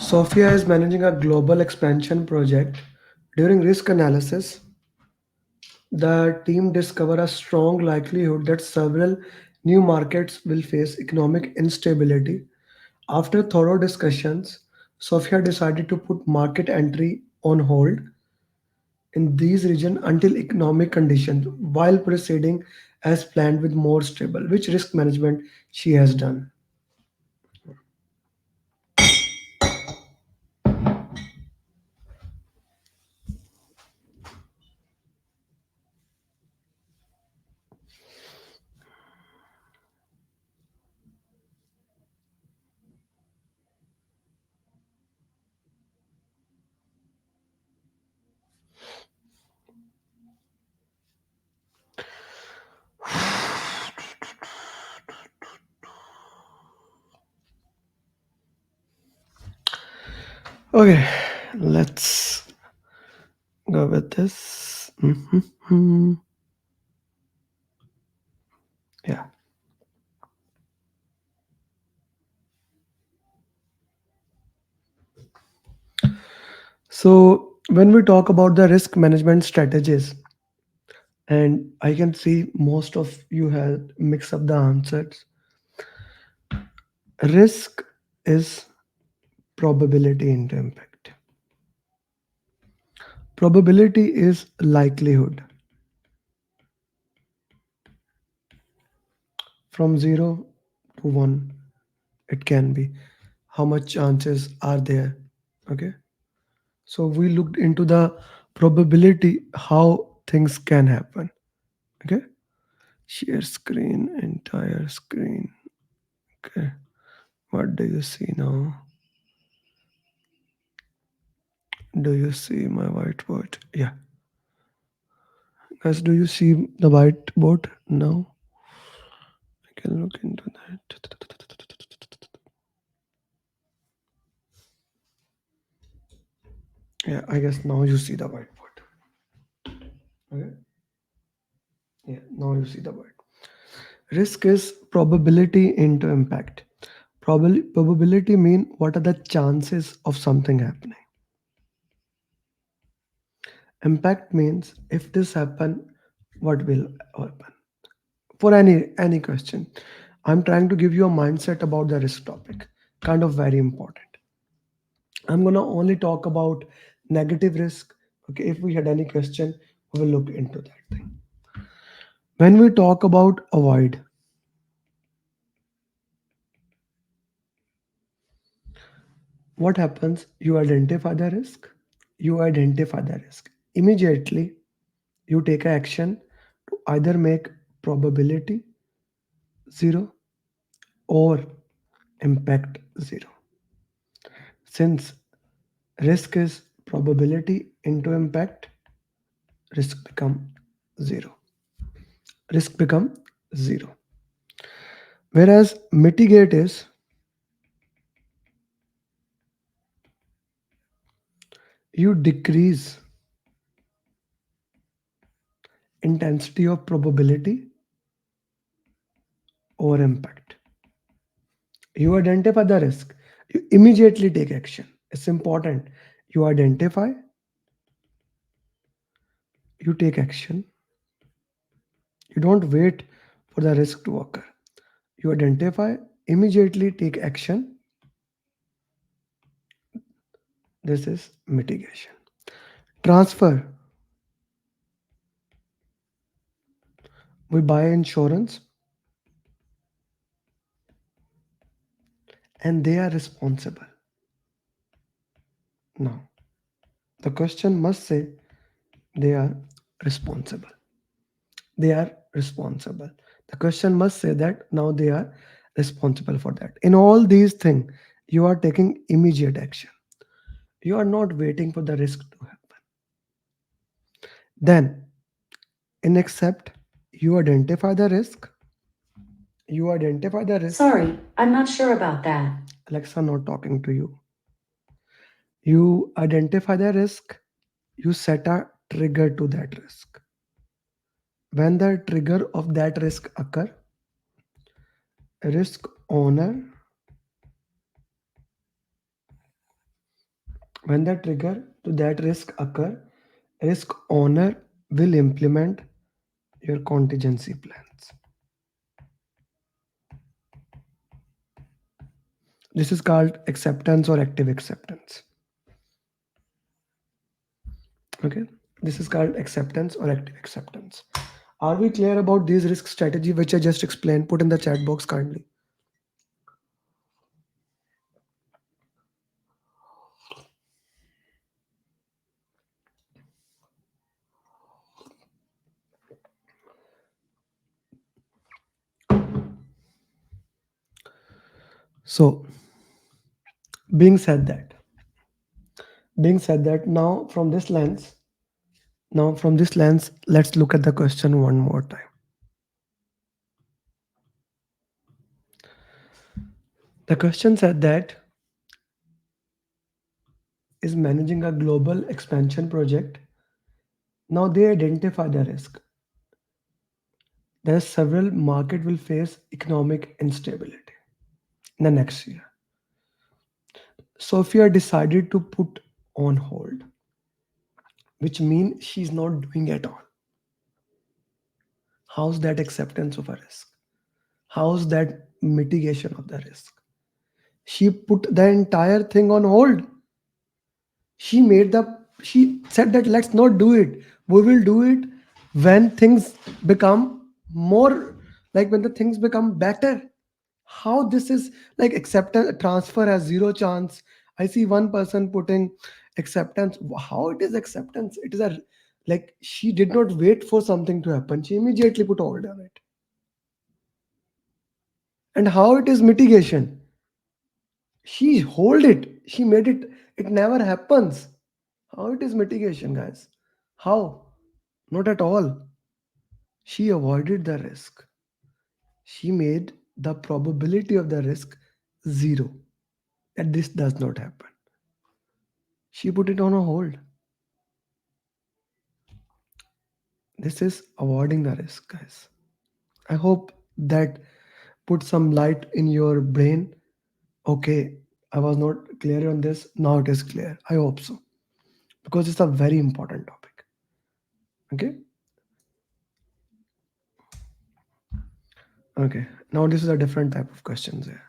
Sophia is managing a global expansion project. During risk analysis, the team discovered a strong likelihood that several new markets will face economic instability. After thorough discussions, Sophia decided to put market entry on hold in these regions until economic conditions while proceeding as planned with more stable, which risk management she has done. Okay, let's go with this. Yeah. So when we talk about the risk management strategies, and I can see most of you have mixed up the answers. Risk is probability into impact. Probability is likelihood from 0 to 1. It can be how much chances are there. Okay. So we looked into the probability how things can happen. Okay. Share screen, entire screen. Okay. What do you see now? Do you see my whiteboard? Yeah. Guys, do you see the whiteboard now? I can look into that. Yeah, I guess now you see the whiteboard. Okay. Yeah, now you see the word. Risk is probability into impact. Probability mean what are the chances of something happening. Impact means if this happen, what will happen. For any question, I'm trying to give you a mindset about the risk topic. Kind of very important. I'm gonna only talk about negative risk. Okay, if we had any question, we will look into that thing. When we talk about avoid, what happens? You identify the risk. You identify the risk. Immediately, you take action to either make probability zero or impact zero. Since risk is probability into impact, risk become zero. Risk become zero. Whereas mitigate is you decrease intensity of probability or impact. You identify the risk. You immediately take action. It's important. You identify, you take action. You don't wait for the risk to occur. You identify, immediately take action. This is mitigation. Transfer. We buy insurance and they are responsible. Now, the question must say they are responsible. They are responsible. The question must say that now they are responsible for that. In all these things, you are taking immediate action. You are not waiting for the risk to happen. Then, in accept, you identify the risk. You identify the risk. Sorry, I'm not sure about that. Alexa, not talking to you. You identify the risk. You set a trigger to that risk. When the trigger of that risk occur, risk owner When the trigger to that risk occur, risk owner will implement your contingency plans. This is called acceptance or active acceptance. Okay, this is called acceptance or active acceptance. Are we clear about these risk strategy which I just explained? Put in the chat box kindly. So, being said that, now from this lens, let's look at the question one more time. The question said that is managing a global expansion project. Now they identify the risk. There are several market will face economic instability in the next year. So if you are decided to put on hold, which means she's not doing at all. How's that acceptance of a risk? How's that mitigation of the risk? She put the entire thing on hold. She said that let's not do it. We will do it when things become more, like when the things become better. How this is like acceptance transfer has zero chance. I see one person putting acceptance. How it is acceptance? It is a, like, she did not wait for something to happen, she immediately put hold on it. And how it is mitigation? She hold it, she made it, it never happens. How it is mitigation, guys? How? Not at all. She avoided the risk. She made the probability of the risk zero, that this does not happen. She put it on a hold. This is avoiding the risk, guys. I hope that put some light in your brain. Okay, I was not clear on this. Now it is clear. I hope so. Because it's a very important topic. Okay? Okay. Now this is a different type of questions here.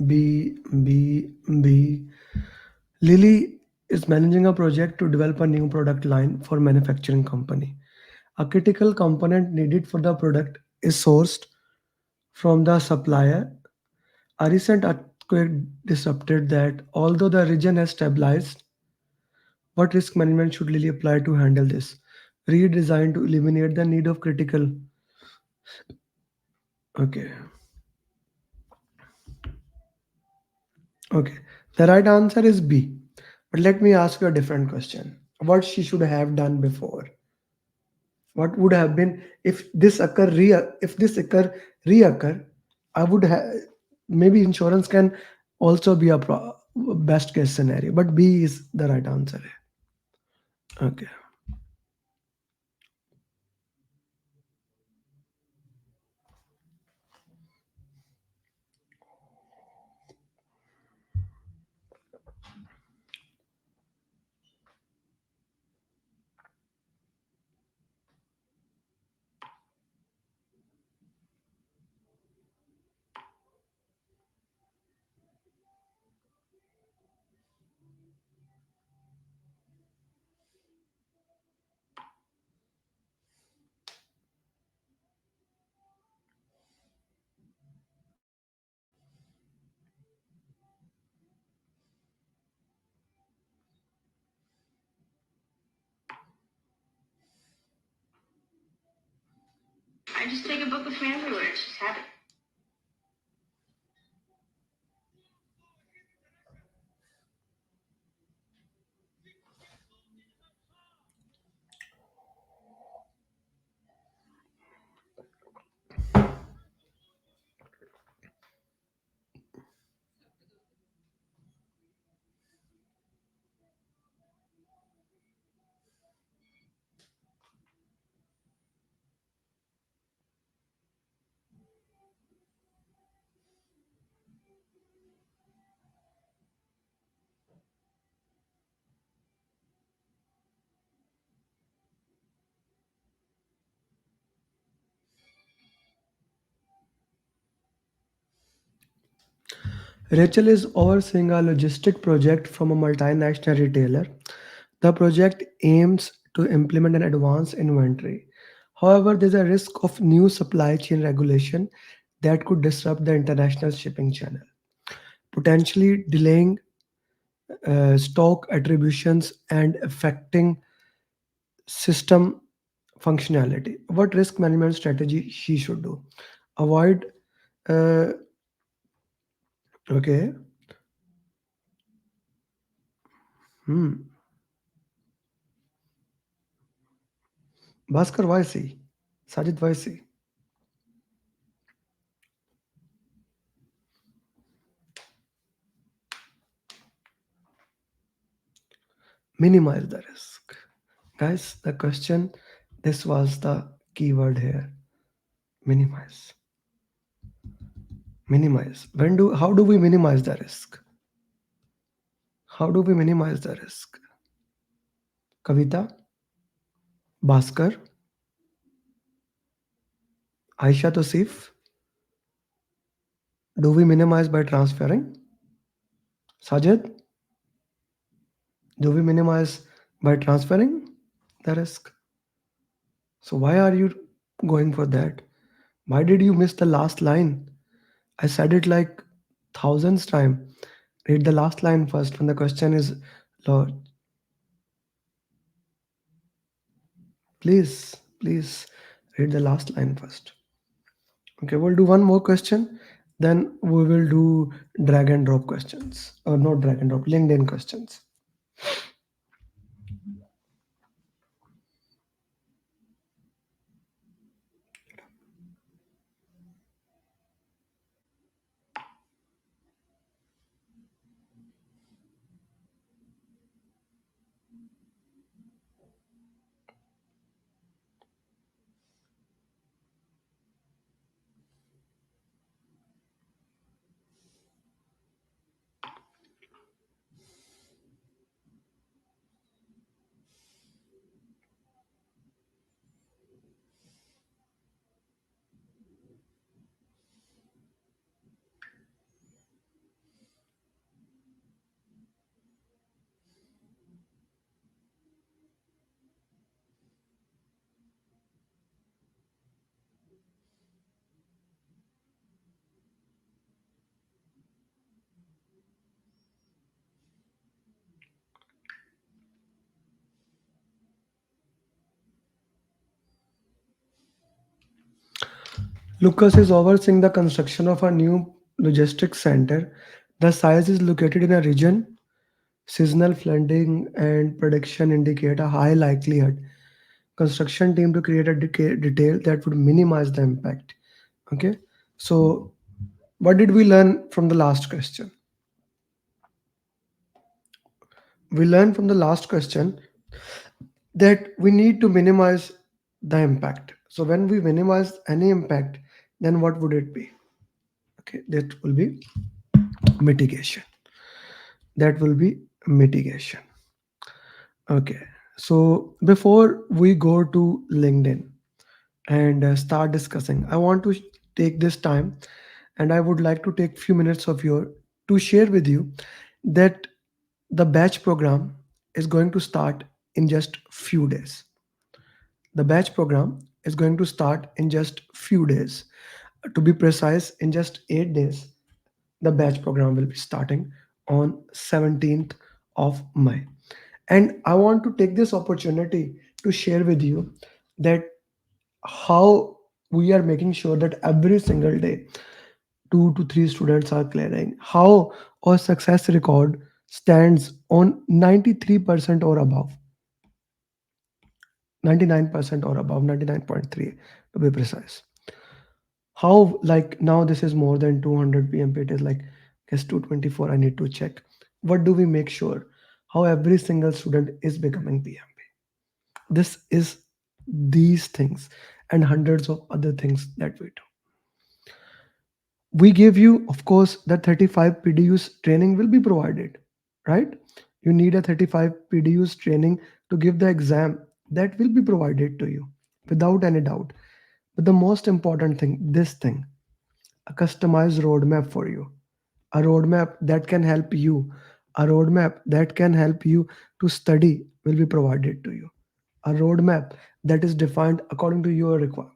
B. Lily is managing a project to develop a new product line for manufacturing company. A critical component needed for the product is sourced from the supplier. A recent earthquake disrupted that. Although the region has stabilized, what risk management should Lily apply to handle this? Redesign to eliminate the need of critical. Okay. Okay. The right answer is B. But let me ask you a different question. What she should have done before? What would have been if this occur reoccur? I would have maybe insurance can also be a best case scenario, but B is the right answer. Okay. I just take a book with me everywhere. It's just habit. Rachel is overseeing a logistic project from a multinational retailer. The project aims to implement an advanced inventory. However, there's a risk of new supply chain regulation that could disrupt the international shipping channel, potentially delaying stock attributions and affecting system functionality. What risk management strategy she should do? Avoid. Uh, okay. Hmm. Bhaskar, why C? Sajid, why C? Minimize the risk. Guys, the question, this was the keyword here. Minimize. Minimize. How do we minimize the risk? How do we minimize the risk? Kavita, Bhaskar, Aisha Tosif, do we minimize by transferring? Sajid, do we minimize by transferring the risk? So why are you going for that? Why did you miss the last line? I said it like thousands time. Read the last line first when the question is Lord. Please read the last line first. Okay, we'll do one more question. Then we will do drag and drop questions. Or not drag and drop, LinkedIn questions. Lucas is overseeing the construction of a new logistics center. The site is located in a region. Seasonal flooding and prediction indicate a high likelihood. Construction team to create a detail that would minimize the impact. Okay. So, what did we learn from the last question? We learned from the last question that we need to minimize the impact. So, when we minimize any impact, then what would it be? Okay, that will be mitigation. That will be mitigation. Okay. So before we go to LinkedIn and start discussing, I want to take this time and I would like to take few minutes of your to share with you that the batch program is going to start in just few days. The batch program is going to start in just few days. To be precise, in just 8 days, the batch program will be starting on 17th of May. And I want to take this opportunity to share with you that how we are making sure that every single day 2 to 3 students are clearing, how our success record stands on 93% or above, 99% or above, 99.3 to be precise. How, like, now this is more than 200 PMP, it is like guess 224, I need to check. What do we make sure how every single student is becoming PMP? This is these things and hundreds of other things that we do. We give you, of course, that 35 PDUs training will be provided, right? You need a 35 PDUs training to give the exam. That will be provided to you without any doubt. But the most important thing, this thing, a customized roadmap for you, a roadmap that can help you, a roadmap that can help you to study will be provided to you, a roadmap that is defined according to your requirement.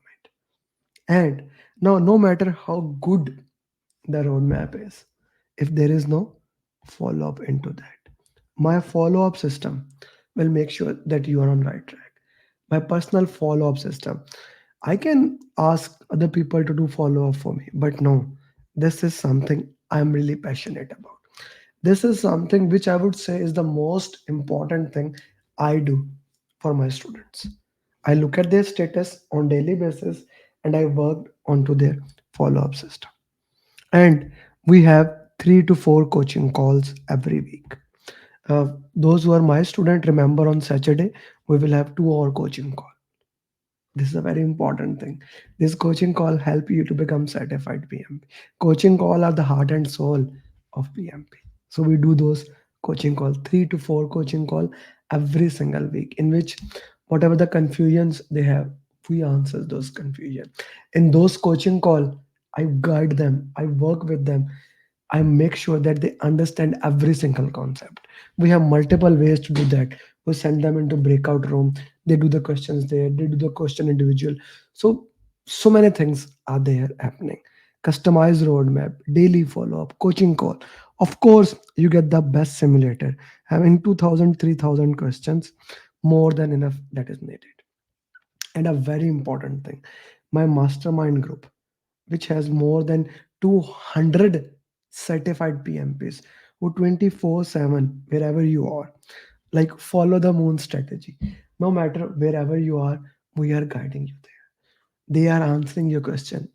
And now, no matter how good the roadmap is, if there is no follow up into that, my follow up system will make sure that you are on right track. My personal follow up system, I can ask other people to do follow up for me, but no, this is something I'm really passionate about. This is something which I would say is the most important thing I do for my students. I look at their status on daily basis and I work onto their follow up system. And we have 3 to 4 coaching calls every week. Those who are my student, remember on Saturday we will have 2 hour coaching call. This is a very important thing. This coaching call help you to become certified PMP. Coaching call are the heart and soul of PMP. So we do those coaching call, 3 to 4 coaching call every single week, in which whatever the confusions they have, we answer those confusion. In those coaching call, I guide them, I work with them, I make sure that they understand every single concept. We have multiple ways to do that. We send them into breakout room. They do the questions there. They do the question individual. So many things are there happening. Customized roadmap, daily follow up, coaching call. Of course, you get the best simulator. Having 2,000, 3,000 questions, more than enough that is needed. And a very important thing, my mastermind group, which has more than 200 certified PMPs who 24/7, wherever you are, like follow the moon strategy. No matter wherever you are, we are guiding you there. They are answering your question.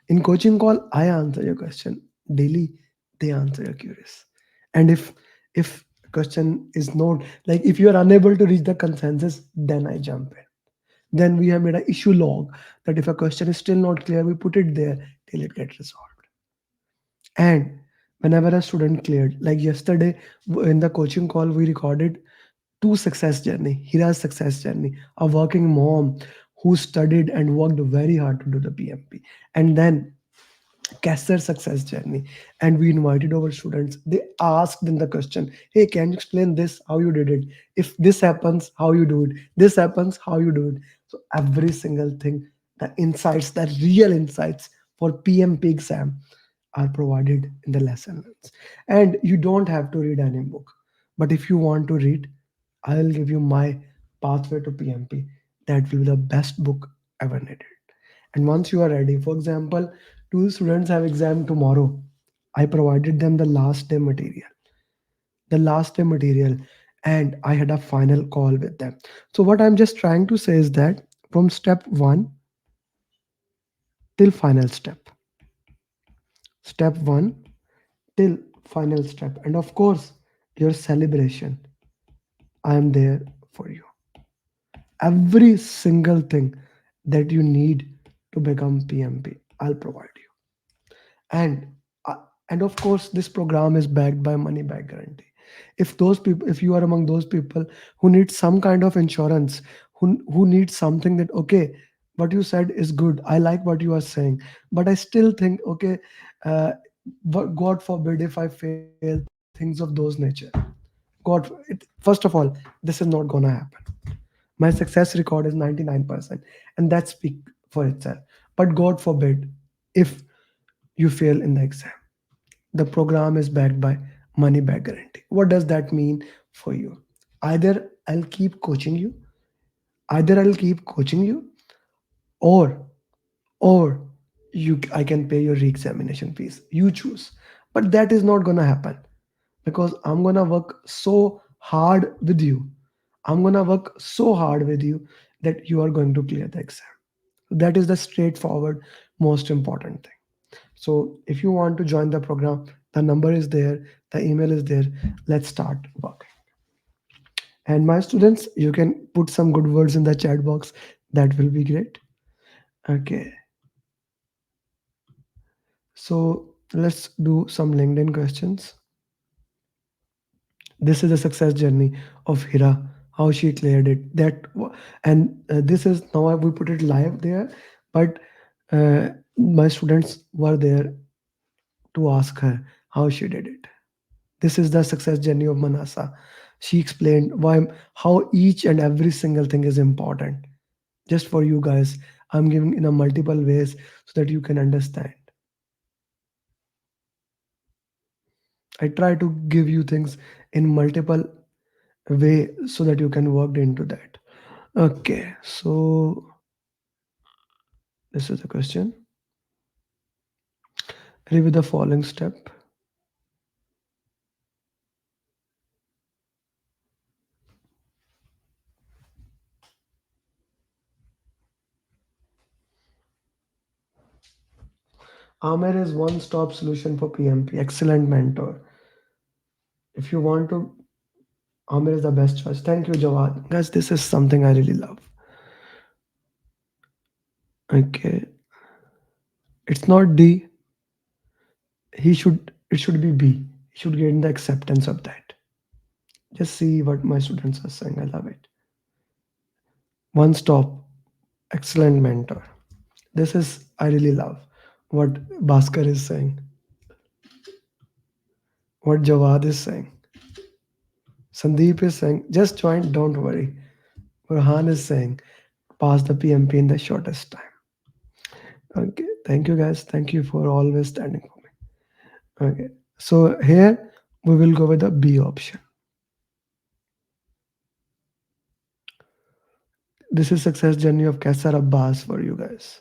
In coaching call, I answer your question. Daily, they answer your queries. And if question is not like if you are unable to reach the consensus, then I jump in. Then we have made an issue log that if a question is still not clear, we put it there till it gets resolved. And whenever a student cleared, like yesterday in the coaching call, we recorded 2 success journey. Hira's success journey, a working mom who studied and worked very hard to do the PMP, and then Kessler success journey. And we invited our students. They asked in the question, "Hey, can you explain this? How you did it? If this happens, how you do it? This happens, how you do it?" So every single thing, the insights, the real insights for PMP exam are provided in the lesson notes. And you don't have to read any book. But if you want to read, I'll give you my pathway to PMP. That will be the best book ever needed. And once you are ready, for example, two students have exam tomorrow. I provided them the last day material, and I had a final call with them. So what I'm just trying to say is that from step one till final step, step one till final step, and of course, your celebration. I am there for you. Every single thing that you need to become PMP, I'll provide you. And uh, and of course, this program is backed by money back guarantee. If those people, if you are among those people who need some kind of insurance, who need something that, okay, what you said is good, I like what you are saying, but I still think, okay, uh, God forbid if I fail, things of those nature. First of all, this is not gonna happen. My success record is 99%, and that speak for itself. But God forbid if you fail in the exam. The program is backed by money back guarantee. What does that mean for you? Either I'll keep coaching you, either I'll keep coaching you, or or I can pay your re-examination fees. You choose. But that is not gonna happen because I'm gonna work so hard with you. I'm gonna work so hard with you that you are going to clear the exam. That is the straightforward, most important thing. So if you want to join the program, the number is there, the email is there. Let's start working. And my students, you can put some good words in the chat box. That will be great. Okay. So let's do some LinkedIn questions. This is a success journey of Hira, how she cleared it. And this is now we put it live there, but my students were there to ask her how she did it. This is the success journey of Manasa. She explained how each and every single thing is important. Just for you guys, I'm giving in a multiple ways so that you can understand. I try to give you things in multiple way so that you can work into that. Okay, so this is the question. Review the following step. Amer is one-stop solution for PMP. Excellent mentor. If you want to, Amer is the best choice. Thank you, Jawad. Guys, this is something I really love. Okay, it's not D. It should be B. He should get the acceptance of that. Just see what my students are saying. I love it. One stop, excellent mentor. This is I really love what Bhaskar is saying, what Jawad is saying. Sandeep is saying, just join, don't worry. Burhan is saying, pass the PMP in the shortest time. Okay, thank you guys. Thank you for always standing for me. Okay, so here we will go with the B option. This is success journey of Kaisar Abbas for you guys.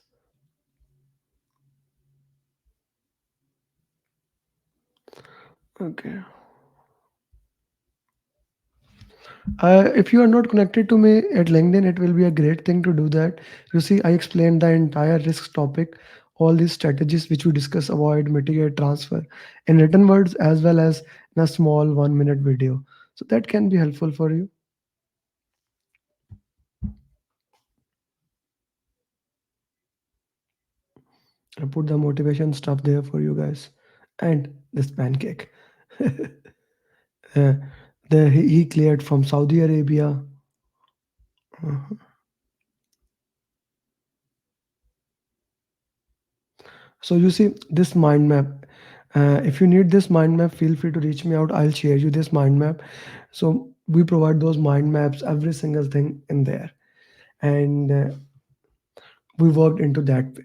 Okay. If you are not connected to me at LinkedIn, it will be a great thing to do that. You see, I explained the entire risk topic, all these strategies which we discuss, avoid, mitigate, transfer, in written words as well as in a small 1 minute video. So that can be helpful for you. I put the motivation stuff there for you guys. And this pancake. uh, he cleared from Saudi Arabia. Uh, So you see this mind map. If you need this mind map, feel free to reach me out. I'll share you this mind map. So we provide those mind maps, every single thing in there, and we worked into that way.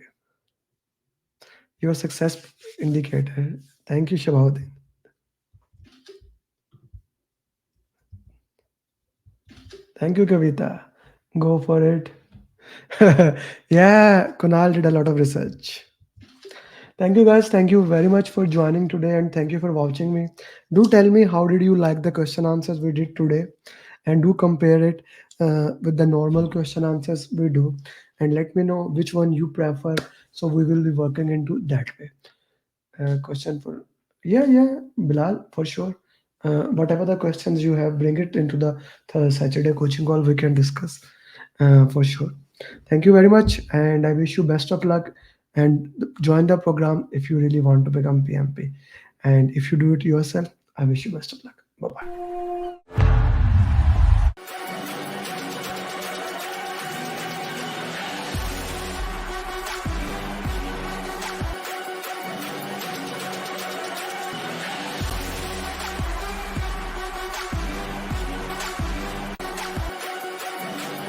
Your success indicator. Thank you, Shabauddin. Thank you, Kavita. Go for it. Yeah, Kunal did a lot of research. Thank you guys. Thank you very much for joining today and thank you for watching me. Do tell me how did you like the question answers we did today and do compare it with the normal question answers we do and let me know which one you prefer so we will be working into that way. Question for yeah, Bilal, for sure. Whatever the questions you have, bring it into the Saturday coaching call. We can discuss for sure. Thank you very much, and I wish you best of luck. And join the program if you really want to become PMP. And if you do it yourself, I wish you best of luck. Bye bye.